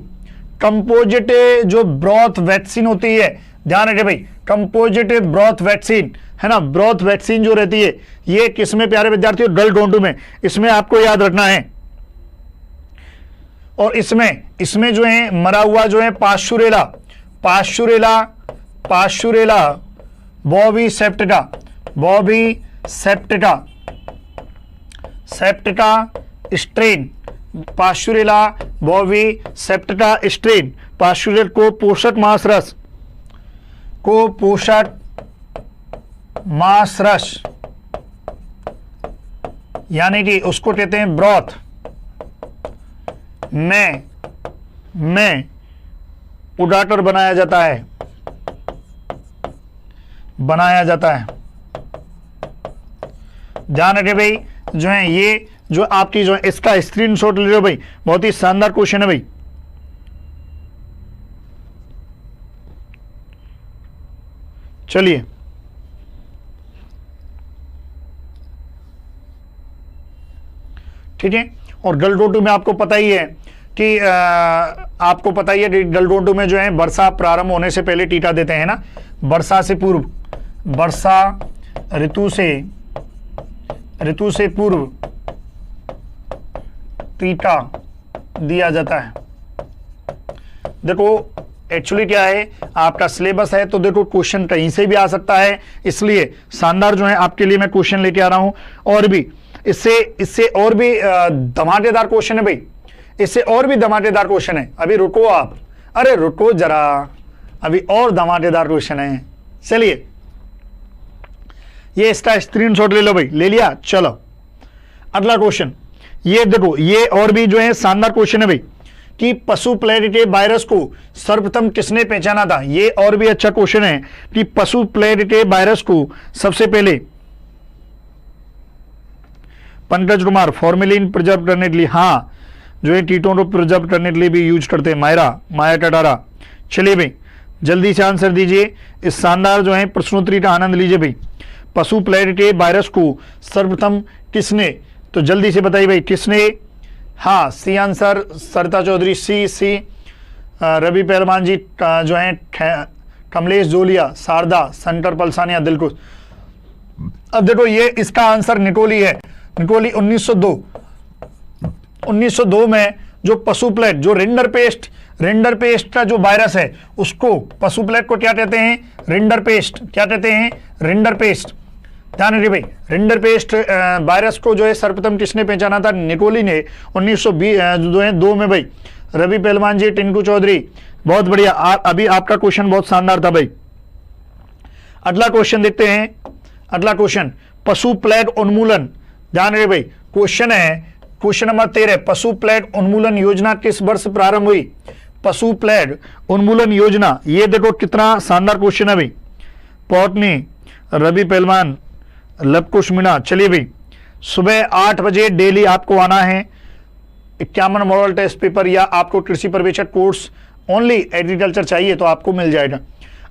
कंपोजिट जो ब्रॉथ वैक्सीन होती है, ध्यान रखिए भाई, कंपोजिट ब्रॉथ वैक्सीन है ना, ब्रॉथ वैक्सीन जो रहती है ये किसमें प्यारे विद्यार्थियों, गल घोंटू में, इसमें आपको याद रखना है। और इसमें जो है मरा हुआ जो है Pasteurella boviseptica strain, Pasteurella boviseptica strain, Pasteurella को पोषक मांस रस यानी कि उसको कहते हैं ब्रॉथ में उड़ाकर बनाया जाता है। ध्यान रखिए भाई, जो है ये जो आपकी जो है इसका स्क्रीनशॉट ले लो भाई, बहुत ही शानदार क्वेश्चन है भाई। चलिए ठीक है, और गलगोटू में आपको पता ही है कि गलगोटू में जो है वर्षा प्रारंभ होने से पहले टीका देते हैं ना, वर्षा ऋतु से पूर्व टीका दिया जाता है। देखो एक्चुअली क्या है, आपका सिलेबस है तो देखो क्वेश्चन कहीं से भी आ सकता है, इसलिए शानदार जो है आपके लिए मैं क्वेश्चन लेके आ रहा हूं। और भी इससे और भी धमाकेदार क्वेश्चन है भाई, इससे और भी धमाकेदार क्वेश्चन है। अभी रुको आप, अरे रुको जरा, अभी और धमाकेदार क्वेश्चन है। चलिए ये इसका स्क्रीनशॉट ले लो भाई, ले लिया। चलो अगला क्वेश्चन, ये देखो, ये और भी जो है शानदार क्वेश्चन है भाई कि पशु प्लेरिटे वायरस को सर्वप्रथम किसने पहचाना था। ये और भी अच्छा क्वेश्चन है कि पशु प्लेरिटे वायरस को सबसे पहले पंकज कुमार फॉर्मेलिन प्रिजर्व करने के लिए, हाँ जो है कीटों को प्रिजर्व करने के लिए भी यूज करते हैं। माया टटारा। चलिए भाई जल्दी से आंसर दीजिए, इस शानदार जो है प्रश्नोत्तरी का आनंद लीजिए भाई। पशु प्लेरिटे वायरस को सर्वप्रथम किसने, तो जल्दी से बताइए भाई किसने। हाँ सी आंसर सरिता चौधरी, सी रवि पहलवान जी जो है, कमलेश जोलिया, शारदा, सेंटर पलसानिया, दिलकुश। अब देखो ये इसका आंसर निकोली है। निकोली 1902 में जो पशु प्लेग, जो रेंडर पेस्ट का जो वायरस है उसको, पशु प्लेग को क्या कहते हैं, रेंडर पेस्ट। क्या कहते हैं, रेंडर पेस्ट। ध्यान रखिए भाई, रेंडर पेस्ट वायरस को जो है सर्वप्रथम किसने पहचाना था, निकोली ने 1902 में भाई। रवि पहलवान जी, टिंकू चौधरी, बहुत बढ़िया। अभी आपका क्वेश्चन बहुत शानदार था भाई। अगला क्वेश्चन देखते हैं। अगला क्वेश्चन, पशु प्लेग उन्मूलन। ध्यान रखिए भाई, क्वेश्चन है क्वेश्चन नंबर 13, पशु प्लेग उन्मूलन योजना किस वर्ष प्रारंभ हुई। पशु प्लेग उन्मूलन योजना, ये देखो कितना शानदार क्वेश्चन है भाई। पौटनी, रवि पहलवान, लवकुश मीणा। चलिए भाई, सुबह 8 बजे डेली आपको आना है। 51 मॉडल टेस्ट पेपर या आपको कृषि पर्यवेक्षक कोर्स ओनली एग्रीकल्चर चाहिए तो आपको मिल जाएगा।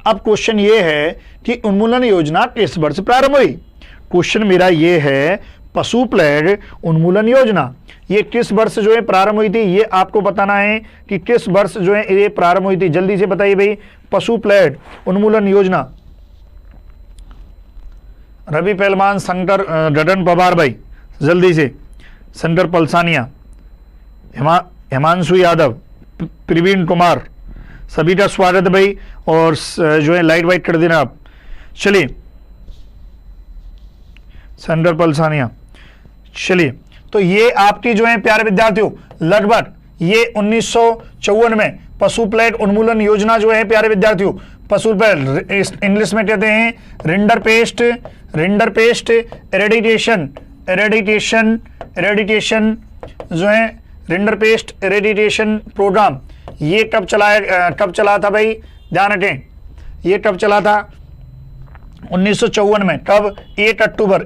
अब क्वेश्चन ये है कि उन्मूलन योजना किस वर्ष प्रारंभ हुई। क्वेश्चन मेरा ये है, पशु प्लेग उन्मूलन योजना ये किस वर्ष जो है प्रारंभ हुई थी, ये आपको बताना है कि किस वर्ष जो है ये प्रारंभ हुई थी। जल्दी से बताइए भाई, पशु प्लेग उन्मूलन योजना। रवि पहलवान, शंकर, गगन पवार भाई जल्दी से, शंकर पलसानिया, हिमांशु यादव, प्रवीण कुमार, सभी का स्वागत है भाई। और जो है लाइट वाइट कर देना आप। चलिए, शंकर पलसानिया। चलिए, तो ये आपकी जो है प्यारे विद्यार्थियों, लगभग ये 1954 में पशु प्लेग उन्मूलन योजना जो है प्यारे विद्यार्थियों, पशु प्लेग इंग्लिश में कहते हैं रेंडर पेस्ट एरेडिकेशन जो है रेंडर पेस्ट एरेडिकेशन प्रोग्राम। ये कब चला था भाई, ध्यान रखें, ये कब चला था, 1954 में। कब, 8 अक्टूबर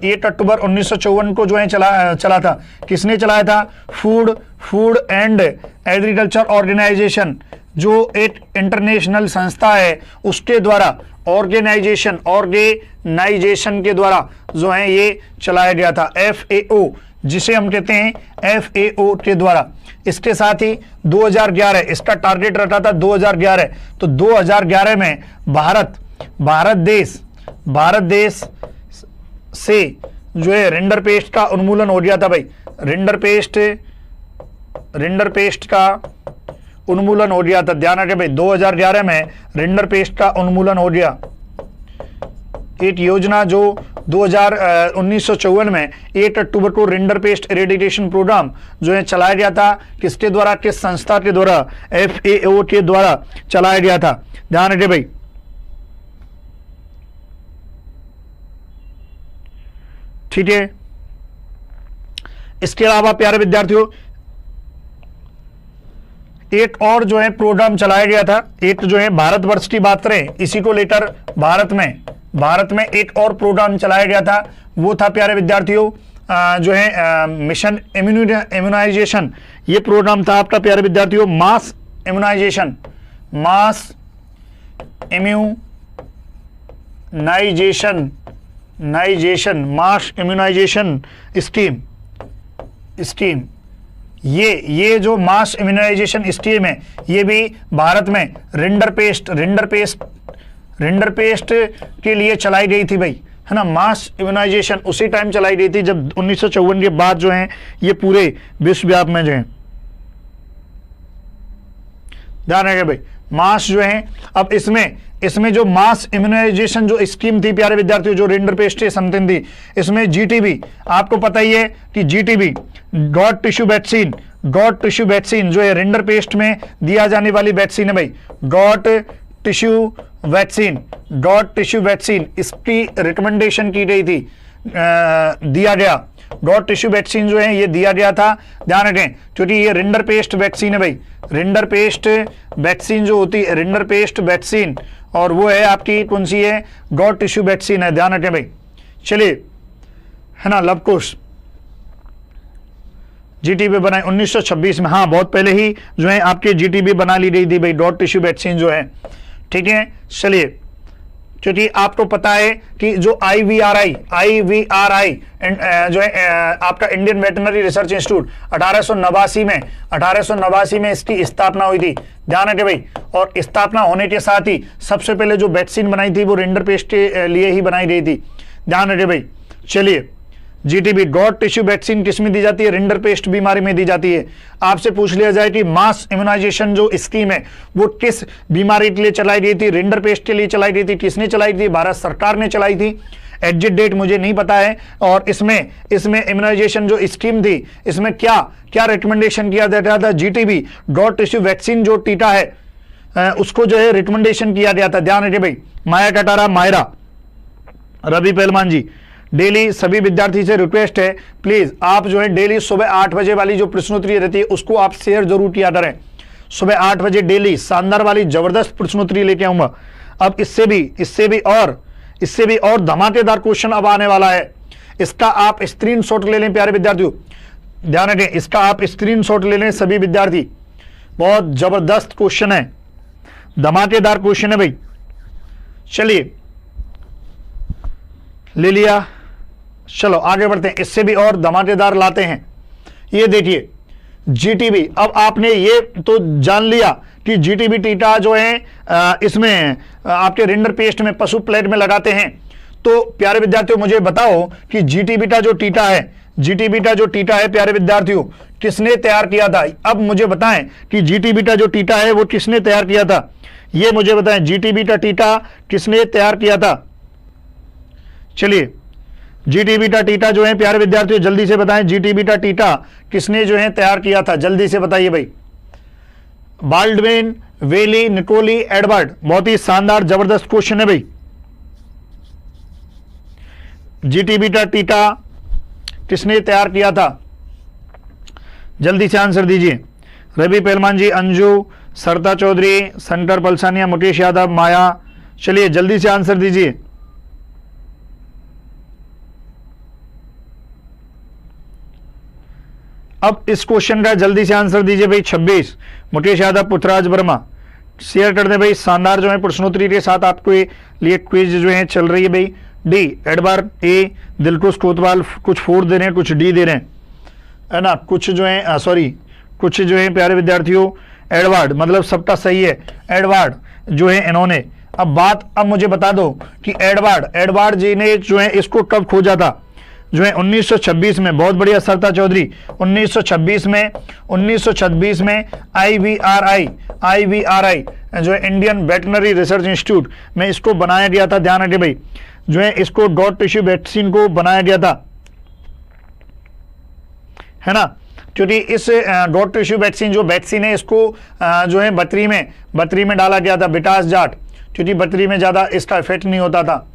1954 को जो है चला था। किसने चलाया था, फूड एंड एग्रीकल्चर ऑर्गेनाइजेशन, जो एक इंटरनेशनल संस्था है उसके द्वारा, ऑर्गेनाइजेशन के द्वारा जो है ये चलाया गया था। FAO जिसे हम कहते हैं FAO के द्वारा। इसके साथ ही 2011 इसका टारगेट रखा था 2011, तो 2011 में भारत देश से जो है रेंडर पेस्ट का उन्मूलन हो गया था भाई। रेंडर पेस्ट का उन्मूलन हो गया था। ध्यान रखें भाई, 2011 में रेंडर पेस्ट का उन्मूलन हो गया। एक योजना जो 1954 में 8 अक्टूबर को रेंडर पेस्ट एरेडिकेशन प्रोग्राम जो है चलाया गया था। किसके द्वारा, किस संस्था के द्वारा, FAO के द्वारा चलाया गया था। ध्यान रखें भाई। ठीक है, इसके अलावा प्यारे विद्यार्थियों एक और जो है प्रोग्राम चलाया गया था। एक जो है भारतवर्ष की बात करें, इसी को लेकर भारत में एक और प्रोग्राम चलाया गया था। वो था प्यारे विद्यार्थियों जो है मिशन इम्यूनाइजेशन। ये प्रोग्राम था आपका प्यारे विद्यार्थियों मास इम्यूनाइजेशन स्कीम। ये जो मास इम्यूनाइजेशन स्कीम है, ये भी भारत में रेंडर पेस्ट के लिए चलाई गई थी भाई, है ना। मास इम्यूनाइजेशन उसी टाइम चलाई गई थी जब 1954 के बाद जो है ये पूरे विश्वव्याप में जो है। ध्यान रखें भाई, मास जो है, अब इसमें जो मास इम्यूनाइजेशन जो स्कीम थी प्यारे विद्यार्थियों, जो रेंडर पेस्ट से समथिंग थी, इसमें GTB आपको पता ही है कि GTB गॉड टिश्यू वैक्सीन जो है रेंडर पेस्ट में दिया जाने वाली वैक्सीन है भाई। गॉड टिश्यू वैक्सीन इसकी रिकमेंडेशन की गई थी, दिया गया डॉट टिश्यू वैक्सीन जो है ये दिया गया था, ध्यान रखें, क्योंकि ये रिंडर पेस्ट वैक्सीन है भाई, रिंडर पेस्ट वैक्सीन जो होती है, रिंडर पेस्ट वैक्सीन, और वो है आपकी कौन सी है, डॉट टिश्यू वैक्सीन है, ध्यान रखें भाई। चलिए, है ना, लवकुश जीटीबी बनाई 1926 में, हाँ बहुत पहले ही जो है आपके जीटीबी बना ली गई थी भाई, डॉट टिश्यू वैक्सीन जो है, ठीक है। चलिए, क्योंकि आपको पता है कि जो आईवीआरआई जो है आपका इंडियन वेटरनरी रिसर्च इंस्टीट्यूट 1889 में इसकी स्थापना हुई थी, ध्यान रखें भाई। और स्थापना होने के साथ ही सबसे पहले जो वैक्सीन बनाई थी वो रिंडर पेस्ट के लिए ही बनाई गई थी, ध्यान रखें भाई। चलिए, जीटीबी डॉट टिश्यू वैक्सीन किस में दी जाती है, रिंडर पेस्ट बीमारी में दी जाती है। आपसे पूछ लिया जाए कि मास इम्यूनाइजेशन जो स्कीम है वो किस बीमारी के लिए चलाई गई थी, रिंडर पेस्ट के लिए चलाई गई थी, किसने चलाई थी, भारत सरकार ने चलाई थी। एग्जिट डेट मुझे नहीं पता है। और इसमें इम्यूनाइजेशन जो स्कीम थी, इसमें क्या क्या रिकमेंडेशन किया जाता था, जीटीबी डॉट टिश्यू वैक्सीन जो टीका है उसको जो है रिकमेंडेशन किया गया था, ध्यान रखिए भाई। माया कटारा, मायरा, रवि पहलवान जी, डेली सभी विद्यार्थी से रिक्वेस्ट है, प्लीज आप जो है डेली सुबह 8 बजे वाली जो प्रश्नोत्तरी रहती है उसको आप शेयर जरूर किया करें। सुबह 8 बजे डेली शानदार वाली जबरदस्त प्रश्नोत्तरी लेके आऊंगा। अब इससे भी और धमाकेदार क्वेश्चन अब आने वाला है। इसका आप स्क्रीनशॉट ले लें प्यारे विद्यार्थियों, ध्यान रखें, इसका आप स्क्रीनशॉट ले लें सभी विद्यार्थी। बहुत जबरदस्त क्वेश्चन है, धमाकेदार क्वेश्चन है भाई। चलिए, ले लिया, चलो आगे बढ़ते हैं, इससे भी और धमाकेदार लाते हैं। ये देखिए जीटीबी, अब आपने ये तो जान लिया कि जीटीबी टीका जो है इसमें आपके रिंडर पेस्ट में पशु प्लेट में लगाते हैं। तो प्यारे विद्यार्थियों मुझे बताओ कि जीटीबी का जो टीका है, जीटीबी का जो टीका है प्यारे विद्यार्थियों किसने तैयार किया था। अब मुझे बताएं कि जीटीबी का जो टीका है वो किसने तैयार किया था, ये मुझे बताएं, जीटीबी का टीका किसने तैयार किया था। चलिए, जीटीबी का टीका जो है प्यारे विद्यार्थियों जल्दी से बताएं, जीटीबी का टीका किसने जो है तैयार किया था, जल्दी से बताइए भाई। बाल्डविन, वेली, निकोली, एडवर्ड, बहुत ही शानदार जबरदस्त क्वेश्चन है भाई। जीटीबी का टीका किसने तैयार किया था, जल्दी से आंसर दीजिए। रवि पहलवान जी, अंजू, सरता चौधरी, शंकर पलसानिया, मुकेश यादव, माया, चलिए जल्दी से आंसर दीजिए। अब इस क्वेश्चन का जल्दी से आंसर दीजिए भाई। 26, मुकेश यादव, पुथराज वर्मा, शेयर कर दें भाई। शानदार जो है प्रश्नोत्तरी के साथ आपके लिए क्विज जो है चल रही है भाई। डी एडवर्ड, ए दिलकुश कोतवाल, कुछ 4 दे रहे हैं, कुछ डी दे रहे हैं, है ना, कुछ जो है कुछ जो है प्यारे विद्यार्थियों एडवर्ड, मतलब सबका सही है, एडवर्ड जो है इन्होंने। अब मुझे बता दो कि एडवर्ड जी ने जो है इसको कब खोजा था, जो है 1926 में, बहुत बढ़िया सरता चौधरी, 1926 में आईवीआरआई जो है इंडियन वेटरनरी रिसर्च इंस्टीट्यूट में इसको बनाया गया था, ध्यान रखिए भाई, जो है इसको डॉट टिश्यू वैक्सीन को बनाया गया था, है ना, क्योंकि इस डॉट टिश्यू वैक्सीन जो वैक्सीन है इसको जो है बकरी में डाला गया था, बिटास जाट, क्योंकि बकरी में ज्यादा इसका इफेक्ट नहीं होता था।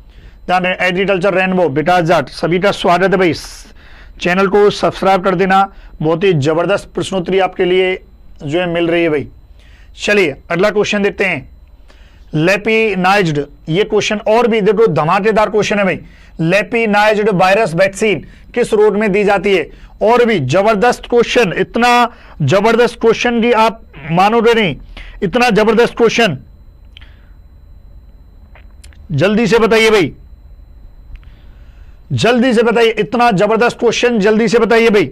एग्रीकल्चर रेनबो, बिटास जाट, सभी का स्वागत है भाई। चैनल को सब्सक्राइब कर देना, बहुत ही जबरदस्त प्रश्नोत्तरी आपके लिए जो है मिल रही है भाई। चलिए अगला क्वेश्चन देखते हैं। लेपिनाइज्ड, ये क्वेश्चन और भी देखो धमाकेदार क्वेश्चन है भाई। लेपिनाइज्ड वायरस वैक्सीन किस रोग में दी जाती है, और भी जबरदस्त क्वेश्चन, इतना जबरदस्त क्वेश्चन कि आप मानोगे नहीं, इतना जबरदस्त क्वेश्चन, जल्दी से बताइए भाई, जल्दी से बताइए, इतना जबरदस्त क्वेश्चन जल्दी से बताइए भाई।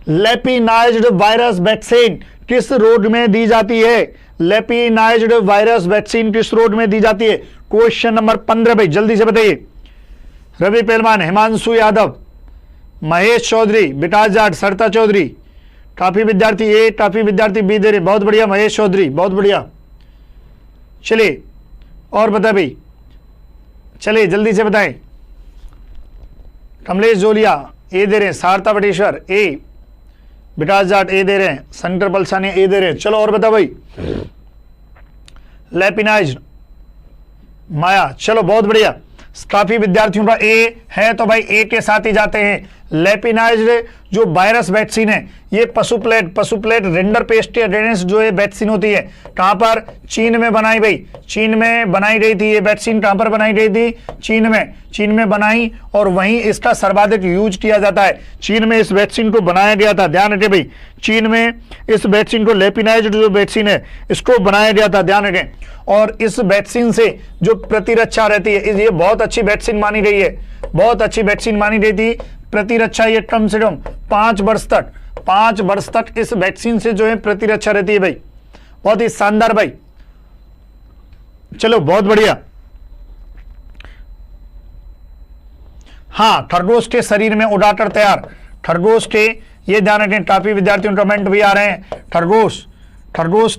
लेपिनाइज्ड वायरस वैक्सीन किस रोग में दी जाती है, लेपिनाइज्ड वायरस वैक्सीन किस रोग में दी जाती है, क्वेश्चन नंबर 15 भाई, जल्दी से बताइए। रवि पहलवान, हिमांशु यादव, महेश चौधरी, बिटास जाट, सरता चौधरी, काफी विद्यार्थी ए, काफी विद्यार्थी बी दे रहे, बहुत बढ़िया महेश चौधरी, बहुत बढ़िया। चलिए और बताए भाई, चलिए जल्दी से बताएं। कमलेश जोलिया ए दे रहे हैं, सारता बटेश्वर ए, बिटास जाट ए दे रहे हैं, शंकर पलसानी ए दे रहे हैं। चलो और बता भाई। लेपिनाइज्ड, माया, चलो बहुत बढ़िया, काफी विद्यार्थियों का ए है, तो भाई ए के साथ ही जाते हैं। लेपिनाइज्ड जो वायरस वैक्सीन है, ये पशुप्लेट रेंडर पेस्ट एडेनेंस जो है वैक्सीन होती है, कहां पर? चीन में बनाई गई, चीन में बनाई गई थी ये वैक्सीन। कहां पर बनाई गई थी? चीन में बनाई, और वहीं इसका सर्वाधिक यूज किया जाता है। चीन में इस वैक्सीन को बनाया गया था, ध्यान रखें भाई, चीन में इस वैक्सीन को, लेपिनाइज्ड जो वैक्सीन है इसको बनाया गया था, ध्यान रखें। और इस वैक्सीन से जो प्रतिरक्षा रहती है, ये बहुत अच्छी वैक्सीन मानी गई है, बहुत अच्छी वैक्सीन मानी गई थी। प्रतिरक्षा ये कम से कम 5 वर्ष तक इस वैक्सीन से जो है प्रतिरक्षा रहती है भाई। बहुत ही शानदार भाई, चलो बहुत बढ़िया। हाँ, खरगोश के शरीर में उड़ाकर तैयार, खरगोश के, ये ध्यान रखें, काफी विद्यार्थियों कमेंट भी आ रहे हैं। खरगोश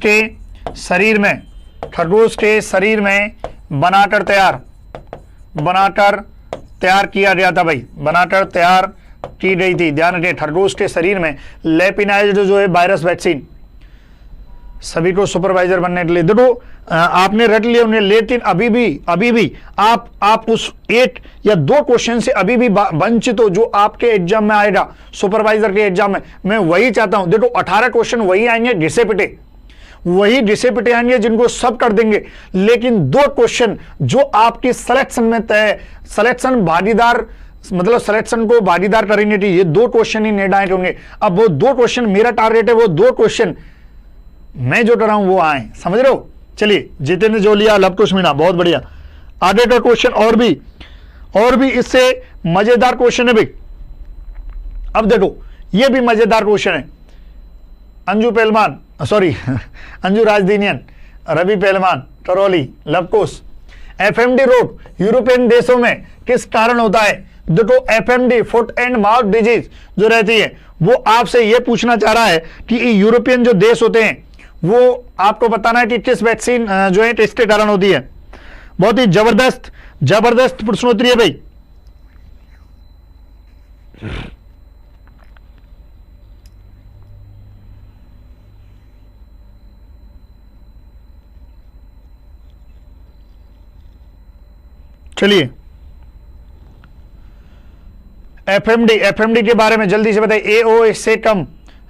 के शरीर में बनाकर तैयार किया गया था भाई, बनाकर तैयार की गई थी। ध्यान रखें, खरगोश के शरीर में लेपिनाइज्ड जो है वायरस वैक्सीन। सभी को सुपरवाइजर बनने के लिए, देखो आपने रट लिया उन्हें, लेकिन अभी भी आप उस 1 या 2 क्वेश्चन से अभी भी वंचित हो, जो आपके एग्जाम में आएगा, सुपरवाइजर के एग्जाम में। मैं वही चाहता हूं, देखो 18 क्वेश्चन वही आएंगे घिसे पिटे आएंगे, जिनको सब कर देंगे, लेकिन 2 क्वेश्चन जो आपकी सिलेक्शन में तय, सिलेक्शन को भागीदार करेंगे कि ये 2 क्वेश्चन ही निर्णायक होंगे। अब वो 2 क्वेश्चन, मेरा टारगेट है वो 2 क्वेश्चन मैं जो कर रहा हूं वो आए, समझ रहे हो? चलिए, जितेंद्र जोलिया, लवकुश मीणा, बहुत बढ़िया। आगे का क्वेश्चन और भी इससे मजेदार क्वेश्चन है भाई। अब देखो, ये भी मजेदार क्वेश्चन है। अंजू राजदीनियन, रवि पहलवान, करौली, लवकुश। एफएमडी रोग यूरोपियन देशों में किस कारण होता है? देखो, FMD, foot and mouth disease जो रहती है, वो आपसे ये पूछना चाह रहा है कि यूरोपियन जो देश होते हैं, वो आपको बताना है कि किस वैक्सीन जो है किसके कारण होती है। बहुत ही जबरदस्त प्रश्नोत्तरी है भाई। चलिए, एफएमडी के बारे में जल्दी से बताइए। एओ से कम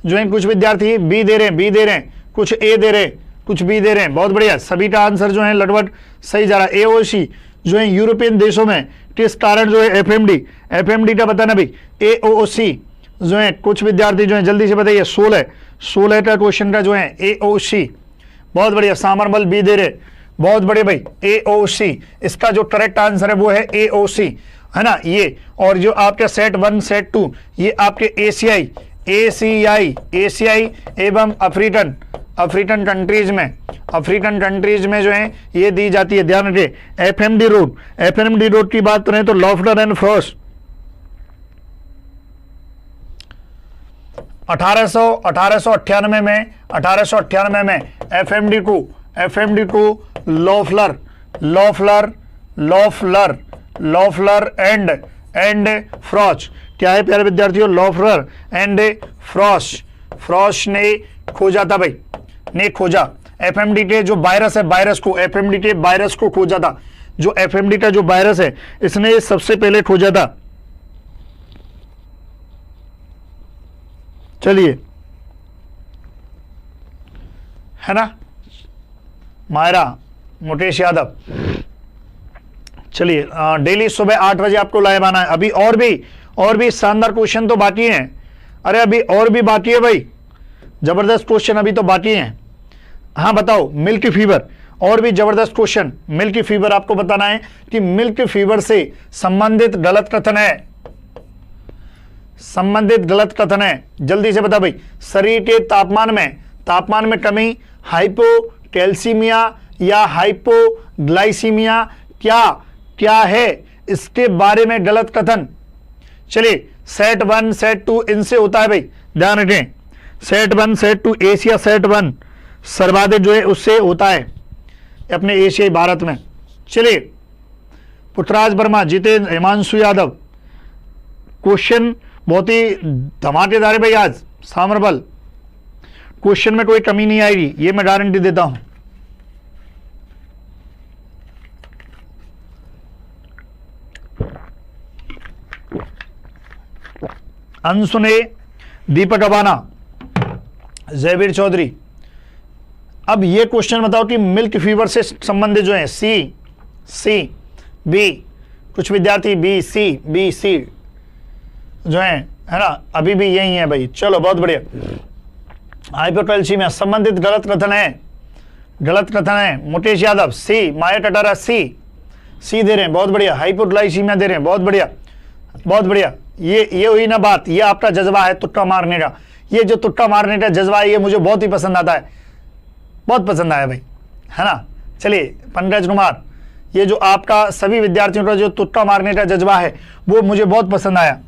जो है कुछ विद्यार्थी बी दे रहे हैं, कुछ ए दे रहे हैं, कुछ बी दे रहे हैं। बहुत बढ़िया, सभी का आंसर जो है लगभग सही जा रहा है। एओसी जो है यूरोपियन देशों में किस कारण जो है एफएमडी का बताना भाई। एओसी जो है कुछ विद्यार्थी जो है जल्दी से बताइए। 16 का क्वेश्चन का जो है एओसी। बहुत बढ़िया, सामरमल बी दे रहे, बहुत बढ़िया भाई। एओसी इसका जो करेक्ट आंसर है वो है एओसी, है ना ये। और जो आपका सेट 1 सेट 2 ये आपके एशियाई एवं अफ्रीकन कंट्रीज में जो है ये दी जाती है। ध्यान रखिए। एफएमडी रोग की बात करें तो लॉफलर एंड फ्रॉस्ट 1898 में एफएमडी को लॉफलर एंड फ्रॉस्ट, क्या है प्यारे विद्यार्थियों? लॉफलर एंड फ्रॉस्ट ने खोजा था भाई, ने खोजा। एफएमडी के जो वायरस है, एफएमडी के वायरस को खोजा था। जो एफएमडी का जो वायरस है इसने सबसे पहले खोजा था। चलिए, है ना मायरा, मुकेश यादव। चलिए, डेली सुबह 8 बजे आपको लाइव आना है। अभी और भी शानदार क्वेश्चन तो बाकी हैं। अरे अभी और भी बाकी है भाई, जबरदस्त क्वेश्चन अभी तो बाकी हैं। हाँ बताओ, मिल्क फीवर, और भी जबरदस्त क्वेश्चन। मिल्क फीवर आपको बताना है कि मिल्क फीवर से संबंधित गलत कथन है। जल्दी से बता भाई। शरीर के तापमान में कमी, हाइपोकैल्सीमिया या हाइपोग्लाइसीमिया क्या है, इसके बारे में गलत कथन। चलिए, सेट 1 सेट 2 इनसे होता है भाई, ध्यान रखें। सेट 1 सेट 2 एशिया सेट 1 सर्वाधिक जो है उससे होता है अपने एशियाई भारत में। चलिए, पुत्रराज वर्मा, जितेंद्र, हिमांशु यादव, क्वेश्चन बहुत ही धमाकेदार है भाई आज। सामरबल, क्वेश्चन में कोई कमी नहीं आएगी, ये मैं गारंटी देता हूं। अंशु ने, दीपक अबाना, जयवीर चौधरी। अब ये क्वेश्चन बताओ कि मिल्क फीवर से संबंधित जो है सी बी, कुछ विद्यार्थी बी सी जो है ना, अभी भी यही है भाई। चलो बहुत बढ़िया। हाइपोकैल्सीमिया संबंधित गलत कथन है। मुकेश यादव सी, माया टटारा सी दे रहे हैं, बहुत बढ़िया। हाइपोग्लाइसीमिया दे रहे हैं, बहुत बढ़िया। ये हुई ना बात, ये आपका जज्बा है तुक्का मारने का। ये जो तुक्का मारने का जज्बा है, ये मुझे बहुत ही पसंद आता है, बहुत पसंद आया भाई, है ना। चलिए पंकज कुमार, ये जो आपका सभी विद्यार्थियों का जो तुक्का मारने का जज्बा है वो मुझे बहुत पसंद आया।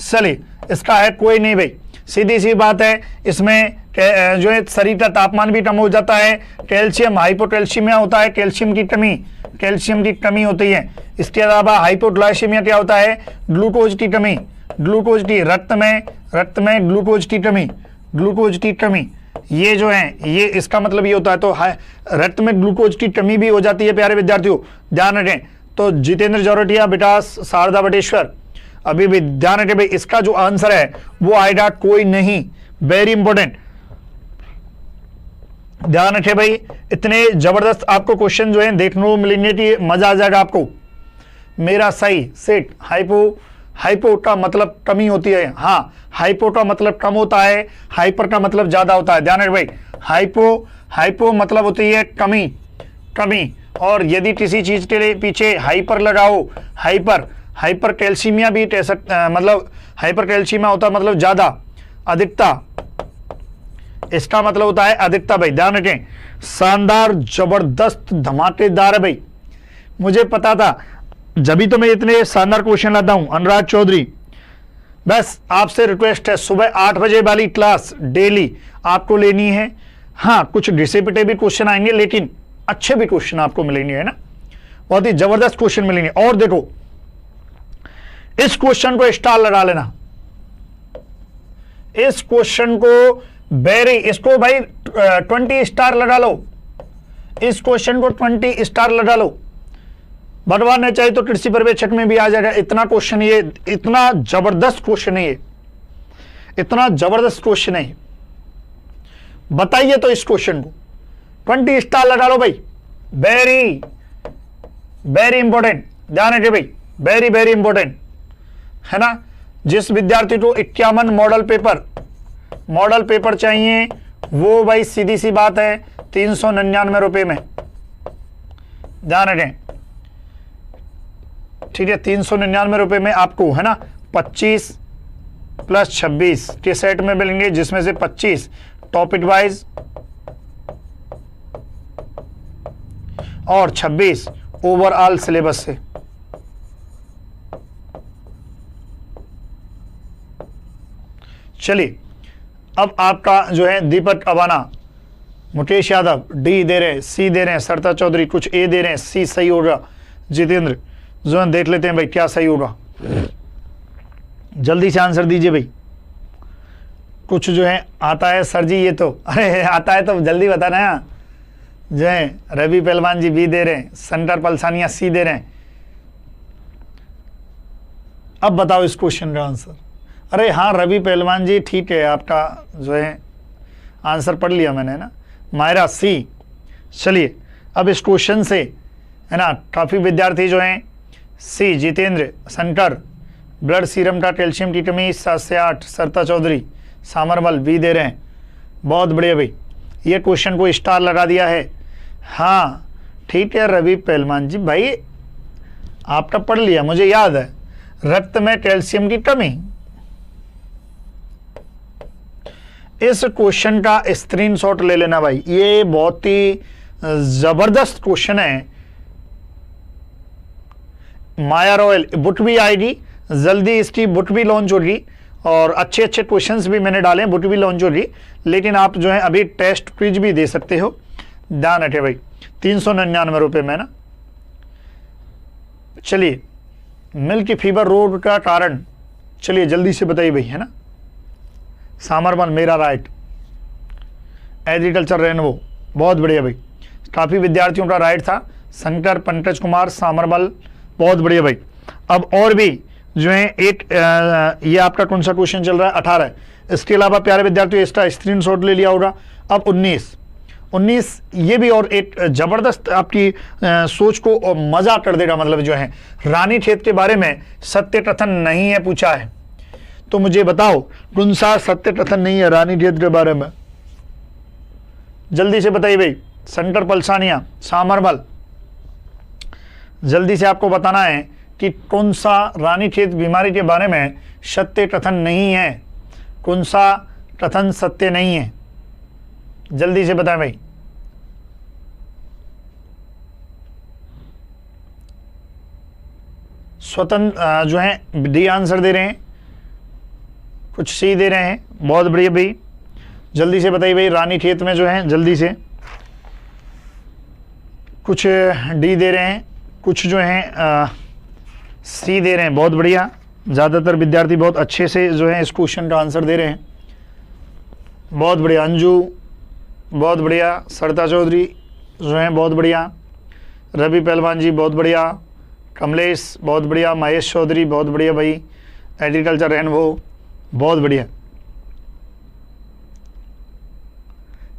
चलिए इसका है कोई नहीं भाई, सीधी सी बात है। इसमें जो है शरीर का तापमान भी कम हो जाता है, कैल्शियम हाइपोकैल्सीमिया होता है, कैल्शियम की कमी होती है। इसके अलावा हाइपोग्लाइसीमिया क्या होता है, ग्लूकोज की कमी, रक्त में ग्लूकोज की कमी, ये जो है ये इसका मतलब ये होता है। तो रक्त में ग्लूकोज की कमी भी हो जाती है प्यारे विद्यार्थियों, ध्यान रखें। तो जितेंद्र जौरटिया, विकास, शारदा बटेश्वर, अभी भी ध्यान रखें भाई, इसका जो आंसर है वो आएगा कोई नहीं, वेरी इंपॉर्टेंट, ध्यान रखें भाई। इतने जबरदस्त आपको क्वेश्चन जो है देखने को मिलेंगे कि मजा आ जाएगा आपको। मेरा सही सेट, हाइपो का मतलब कमी होती है, हाँ हाइपो का मतलब कम होता है, हाइपर का मतलब ज्यादा होता है, ध्यान रखें भाई। हाइपो मतलब होती है कमी, और यदि किसी चीज के लिए पीछे हाइपर लगाओ, हाइपर कैल्सीमिया भी मतलब हाइपर कैल्सीमिया होता है मतलब ज्यादा, अधिकता, इसका मतलब होता है अधिकता भाई, ध्यान रखें। शानदार, जबरदस्त, धमाकेदार है भाई, मुझे पता था, जब भी तो मैं इतने शानदार क्वेश्चन लाता हूं। अनुराग चौधरी, बस आपसे रिक्वेस्ट है, सुबह 8 बजे वाली क्लास डेली आपको लेनी है। हाँ कुछ डिसिपिटेटिव क्वेश्चन आएंगे, लेकिन अच्छे भी क्वेश्चन आपको मिलेंगे, है ना, बहुत ही जबरदस्त क्वेश्चन मिलेंगे। और देखो इस क्वेश्चन को स्टार लगा लेना, इस क्वेश्चन को इसको भाई 20 स्टार लगा लो, इस क्वेश्चन को 20 स्टार लगा लो। बनवाना चाहे तो कृषि पर्यवेक्षक में भी आ जाएगा। इतना क्वेश्चन, ये इतना जबरदस्त क्वेश्चन है, ये इतना जबरदस्त क्वेश्चन है, बताइए तो इस क्वेश्चन को 20 स्टार लगा लो भाई, वेरी वेरी इंपॉर्टेंट, ध्यान रखिए भाई, वेरी वेरी इंपॉर्टेंट, है ना। जिस विद्यार्थी को 51 मॉडल पेपर चाहिए वो भाई सीधी सी बात है 399 रुपए में, ध्यान रखें, ठीक है। 399 रुपए में आपको, है ना, 25 प्लस 26 के सेट में मिलेंगे, जिसमें से 25 टॉपिक वाइज और 26 ओवरऑल सिलेबस से। चलिए अब आपका जो है दीपक अबाना, मुकेश यादव डी दे रहे हैं, सी दे रहे हैं, सरता चौधरी कुछ ए दे रहे हैं, सी सही होगा। जितेंद्र जो है देख लेते हैं भाई क्या सही होगा, जल्दी से आंसर दीजिए भाई। कुछ जो है आता है सर जी, ये तो अरे आता है तो जल्दी बताना है। जो है रवि पहलवान जी बी दे रहे हैं, शंकर पलसानिया सी दे रहे हैं। अब बताओ इस क्वेश्चन का आंसर। अरे हाँ रवि पहलवान जी ठीक है, आपका जो है आंसर पढ़ लिया मैंने ना, मायरा सी। चलिए अब इस क्वेश्चन से, है ना, काफ़ी विद्यार्थी जो हैं सी, जितेंद्र, शंकर, ब्लड सीरम का कैल्शियम की कमी 7 से 8, सरता चौधरी, सामरमल बी दे रहे हैं, बहुत बढ़िया भाई, ये क्वेश्चन को स्टार लगा दिया है। हाँ ठीक है रवि पहलवान जी भाई, आपका पढ़ लिया मुझे याद है, रक्त में कैल्शियम की कमी। इस क्वेश्चन का स्क्रीनशॉट ले लेना भाई, ये बहुत ही जबरदस्त क्वेश्चन है। माया रॉयल बुक भी आएगी जल्दी, इसकी बुक भी लॉन्च होगी और अच्छे अच्छे क्वेश्चंस भी मैंने डाले हैं, बुक भी लॉन्च होगी। लेकिन आप जो है अभी टेस्ट क्विज भी दे सकते हो, ध्यान रखे भाई, 399 रुपये में ना। चलिए मिल्क फीवर रोग का कारण, चलिए जल्दी से बताइए भाई, है ना। सामरमन मेरा राइट, एग्रीकल्चर रेनबो, बहुत बढ़िया भाई, काफ़ी विद्यार्थियों का राइट था। शंकर, पंकज कुमार, सामरमल, बहुत बढ़िया भाई। अब और भी जो है 8, ये आपका कौन सा क्वेश्चन चल रहा है? 18। इसके अलावा प्यारे विद्यार्थियों इसका स्क्रीनशॉट ले लिया होगा। अब 19 ये भी और एक जबरदस्त आपकी सोच को और मजा कर देगा। मतलब जो है रानी खेत के बारे में सत्य कथन नहीं है पूछा है, तो मुझे बताओ कौन सा सत्य कथन नहीं है रानी खेत के बारे में? जल्दी से बताइए भाई। सेंटर पलसानिया, सामरमल, जल्दी से आपको बताना है कि कौन सा रानी खेत बीमारी के बारे में सत्य कथन नहीं है, कौन सा कथन सत्य नहीं है, जल्दी से बताएं भाई। स्वतंत्र जो है डी आंसर दे रहे हैं, कुछ सी दे रहे हैं, बहुत बढ़िया भाई। जल्दी से बताइए भाई, रानी खेत में जो है जल्दी से कुछ डी दे रहे हैं, कुछ जो है सी दे रहे हैं, बहुत बढ़िया। ज़्यादातर विद्यार्थी बहुत अच्छे से जो है इस क्वेश्चन का आंसर दे रहे हैं, बहुत बढ़िया। अंजू बहुत बढ़िया, सरता चौधरी जो हैं बहुत बढ़िया, रवि पहलवान जी बहुत बढ़िया, कमलेश बहुत बढ़िया, महेश चौधरी बहुत बढ़िया भाई, एग्रीकल्चर रेनबो बहुत बढ़िया,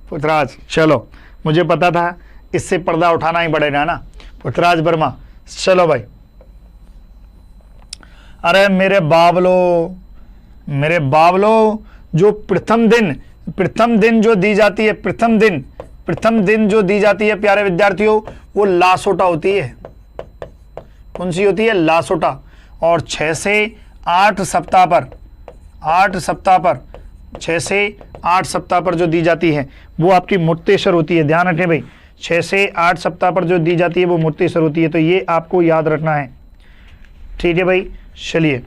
पुथराज चलो मुझे पता था इससे पर्दा उठाना ही पड़ेगा ना, पुथराज वर्मा चलो भाई। अरे मेरे बाबलो जो प्रथम दिन जो दी जाती है, प्रथम दिन जो दी जाती है प्यारे विद्यार्थियों, वो लासोटा होती है। कौन सी होती है? लासोटा। और 6 से 8 सप्ताह पर 6 से 8 सप्ताह पर जो दी जाती है वो आपकी मुक्तेश्वर होती है। ध्यान रखें भाई, 6 से 8 सप्ताह पर जो दी जाती है वो मुक्तेश्वर होती है, तो ये आपको याद रखना है। ठीक है भाई, चलिए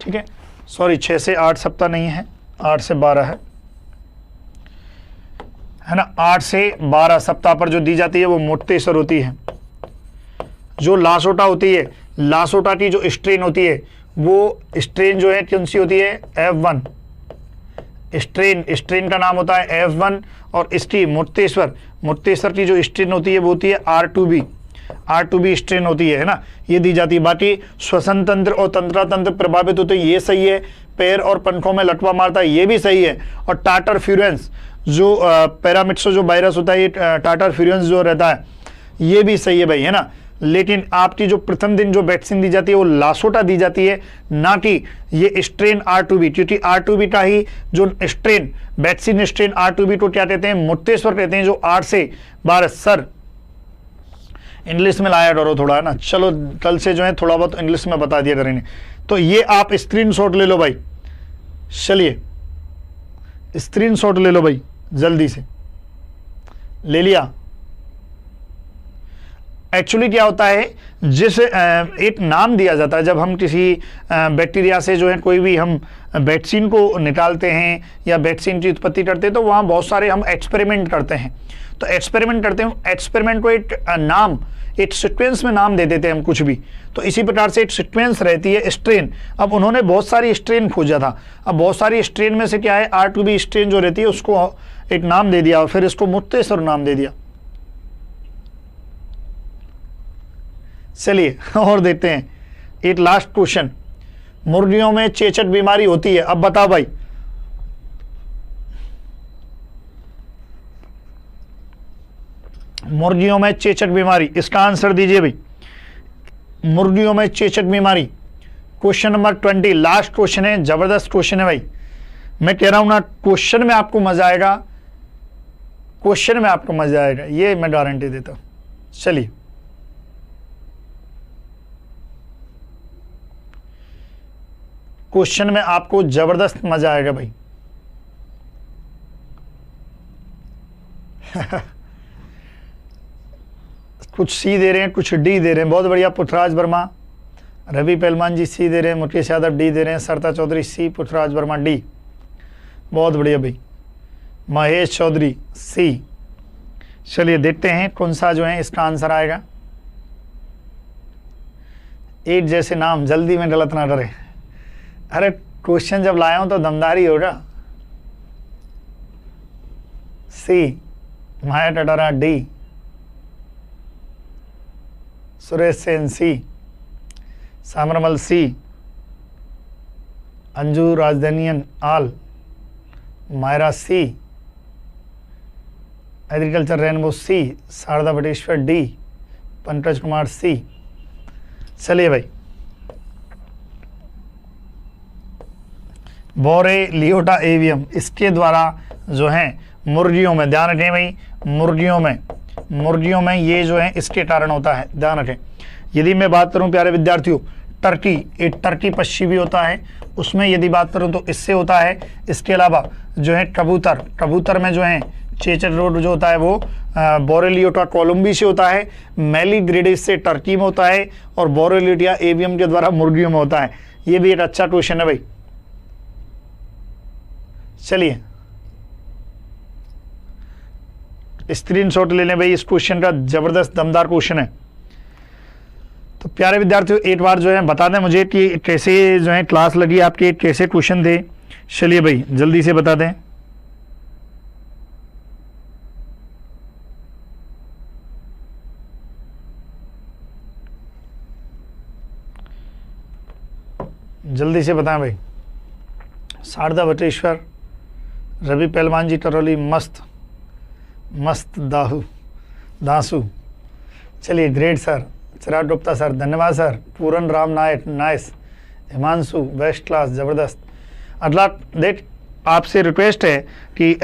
ठीक है, सॉरी 6 से 8 सप्ताह नहीं है, 8 से 12 है ना। 8 से 12 सप्ताह पर जो दी जाती है वो मुक्तेश्वर होती है। जो लासोटा होती है, लासोटा की जो स्ट्रेन होती है वो स्ट्रेन जो है कौन सी होती है? F1 स्ट्रेन का नाम होता है F1। और इसकी मुक्तेश्वर की जो स्ट्रेन होती है वो होती है R2B स्ट्रेन होती है ना, ये दी जाती है। बाकी श्वसन तंत्र और तंत्रा तंत्र प्रभावित होते हैं, ये सही है। पैर और पंखों में लटवा मारता है, ये भी सही है। और टाटर फ्यूरेंस जो पैरामिट्सो जो वायरस होता है, ये टाटर फ्यूरेंस जो रहता है, ये भी सही है भाई, है ना। लेकिन आपकी जो प्रथम दिन जो वैक्सीन दी जाती है वो लासोटा दी जाती है, ना कि ये स्ट्रेन R2B, क्योंकि R2B का ही जो स्ट्रेन वैक्सीन स्ट्रेन R2B को क्या कहते हैं? मुक्तेश्वर कहते हैं, जो 8 से 12। सर इंग्लिश में लाया करो थोड़ा, है ना। चलो कल से जो है थोड़ा बहुत इंग्लिश में बता दिया करेंगे। तो ये आप स्क्रीनशॉट ले लो भाई, चलिए स्क्रीनशॉट ले लो भाई, जल्दी से ले लिया। एक्चुअली क्या होता है, जिस एक नाम दिया जाता है जब हम किसी बैक्टीरिया से जो है कोई भी हम वैक्सीन को निकालते हैं या वैक्सीन की उत्पत्ति करते हैं, तो वहाँ बहुत सारे हम एक्सपेरिमेंट करते हैं। तो एक्सपेरिमेंट करते हैं, एक्सपेरिमेंट को एक नाम, एक सीक्वेंस में नाम दे देते हैं हम कुछ भी। तो इसी प्रकार से एक सीक्वेंस रहती है स्ट्रेन। अब उन्होंने बहुत सारी स्ट्रेन खोजा था, अब बहुत सारी स्ट्रेन में से क्या है, R2B स्ट्रेन जो रहती है उसको एक नाम दे दिया और फिर इसको मुक्तेश्वर नाम दे दिया। चलिए और देखते हैं एक लास्ट क्वेश्चन। मुर्गियों में चेचक बीमारी होती है, अब बताओ भाई। मुर्गियों में चेचक बीमारी, इसका आंसर दीजिए भाई। मुर्गियों में चेचक बीमारी, क्वेश्चन नंबर 20, लास्ट क्वेश्चन है, जबरदस्त क्वेश्चन है भाई। मैं कह रहा हूं ना, क्वेश्चन में आपको मजा आएगा, क्वेश्चन में आपको मजा आएगा, ये मैं गारंटी देता हूं। चलिए क्वेश्चन में आपको जबरदस्त मजा आएगा भाई। कुछ सी दे रहे हैं, कुछ डी दे रहे हैं, बहुत बढ़िया। पुथराज वर्मा, रवि पहलवान जी सी दे रहे हैं, मुकेश यादव डी दे रहे हैं, सरता चौधरी सी, पुथराज वर्मा डी, बहुत बढ़िया भाई। महेश चौधरी सी। चलिए देखते हैं कौन सा जो है इसका आंसर आएगा। एक जैसे नाम, जल्दी में गलत ना करें। अरे क्वेश्चन जब लाया हूं तो दमदारी होगा। सी, माया टटारा डी, सुरेश सेन सी। सामरमल सी, अंजू राजधानियन आल, मायरा सी, एग्रीकल्चर रेनबो सी, शारदा बटेश्वर डी, पंकज कुमार सी। चलिए भाई, बोरेलियोटा एवियम, इसके द्वारा जो है मुर्गियों में, ध्यान रखें भाई, मुर्गियों में ये जो है इसके कारण होता है, ध्यान रखें। यदि मैं बात करूं प्यारे विद्यार्थियों, टर्की, एक टर्की पक्षी भी होता है, उसमें यदि बात करूं तो इससे होता है। इसके अलावा जो है कबूतर में जो है चेचर रोड जो होता है वो बोरेलियोटा कोलम्बी से होता है, मेलीग्रिडिस से टर्की में होता है, और बोरेलियोटा एवियम के द्वारा मुर्गियों में होता है। ये भी एक अच्छा क्वेश्चन है भाई। चलिए स्क्रीनशॉट ले लें भाई, इस क्वेश्चन का जबरदस्त दमदार क्वेश्चन है। तो प्यारे विद्यार्थियों एक बार जो है बता दें मुझे कि कैसे जो है क्लास लगी आपके, कैसे क्वेश्चन थे। चलिए भाई जल्दी से बता दें। जल्दी से बताएं भाई। शारदा बटेश्वर, रवि पहलवान जी टरोली, मस्त दासू। चलिए ग्रेट सर, चिराग गुप्ता सर धन्यवाद सर, पूरन राम नायक नाइस, हिमांशु बेस्ट क्लास जबरदस्त। अगला देख, आपसे रिक्वेस्ट है कि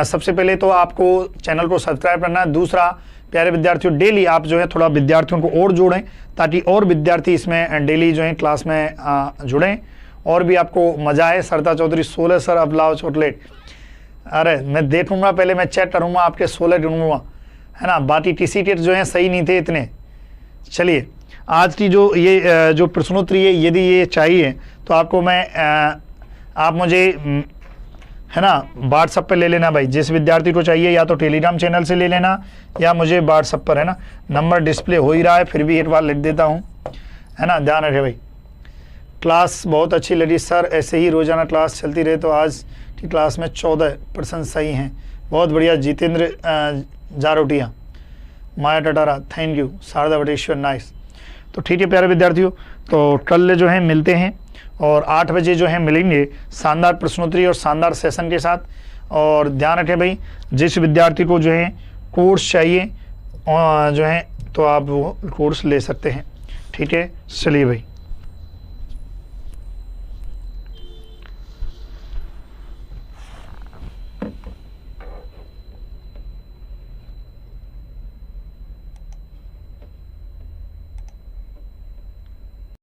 सबसे पहले तो आपको चैनल को सब्सक्राइब करना है। दूसरा प्यारे विद्यार्थियों, डेली आप जो है थोड़ा विद्यार्थियों को और जोड़ें, ताकि और विद्यार्थी इसमें डेली जो है क्लास में जुड़ें और भी आपको मजा आए। सरदा चौधरी 16 सर, अब लाओ चॉकलेट। अरे मैं देखूंगा, पहले मैं चेक करूंगा, आपके 16 ढूंढूंगा, है ना। बाकी टीसी टेट जो है सही नहीं थे इतने। चलिए आज की जो ये जो प्रश्नोत्तरी है, यदि ये चाहिए तो आपको मैं आप मुझे है ना व्हाट्सएप पे ले लेना भाई। जिस विद्यार्थी को चाहिए या तो टेलीग्राम चैनल से ले लेना या मुझे व्हाट्सएप पर, है ना। नंबर डिस्प्ले हो ही रहा है, फिर भी एक बार लिख देता हूँ, है ना। ध्यान रखे भाई। क्लास बहुत अच्छी लगी सर, ऐसे ही रोजाना क्लास चलती रहे तो आज की क्लास में 14% सही हैं। बहुत बढ़िया। Jitendra Jarotiya, Maya Tatara thank you, Sharda Bateshwar nice. तो ठीक है प्यारे विद्यार्थियों, तो कल जो है मिलते हैं और 8 बजे जो है मिलेंगे शानदार प्रश्नोत्तरी और शानदार सेशन के साथ। और ध्यान रखें भाई, जिस विद्यार्थी को जो है कोर्स चाहिए जो है तो आप वो कोर्स ले सकते हैं। ठीक है, चलिए भाई।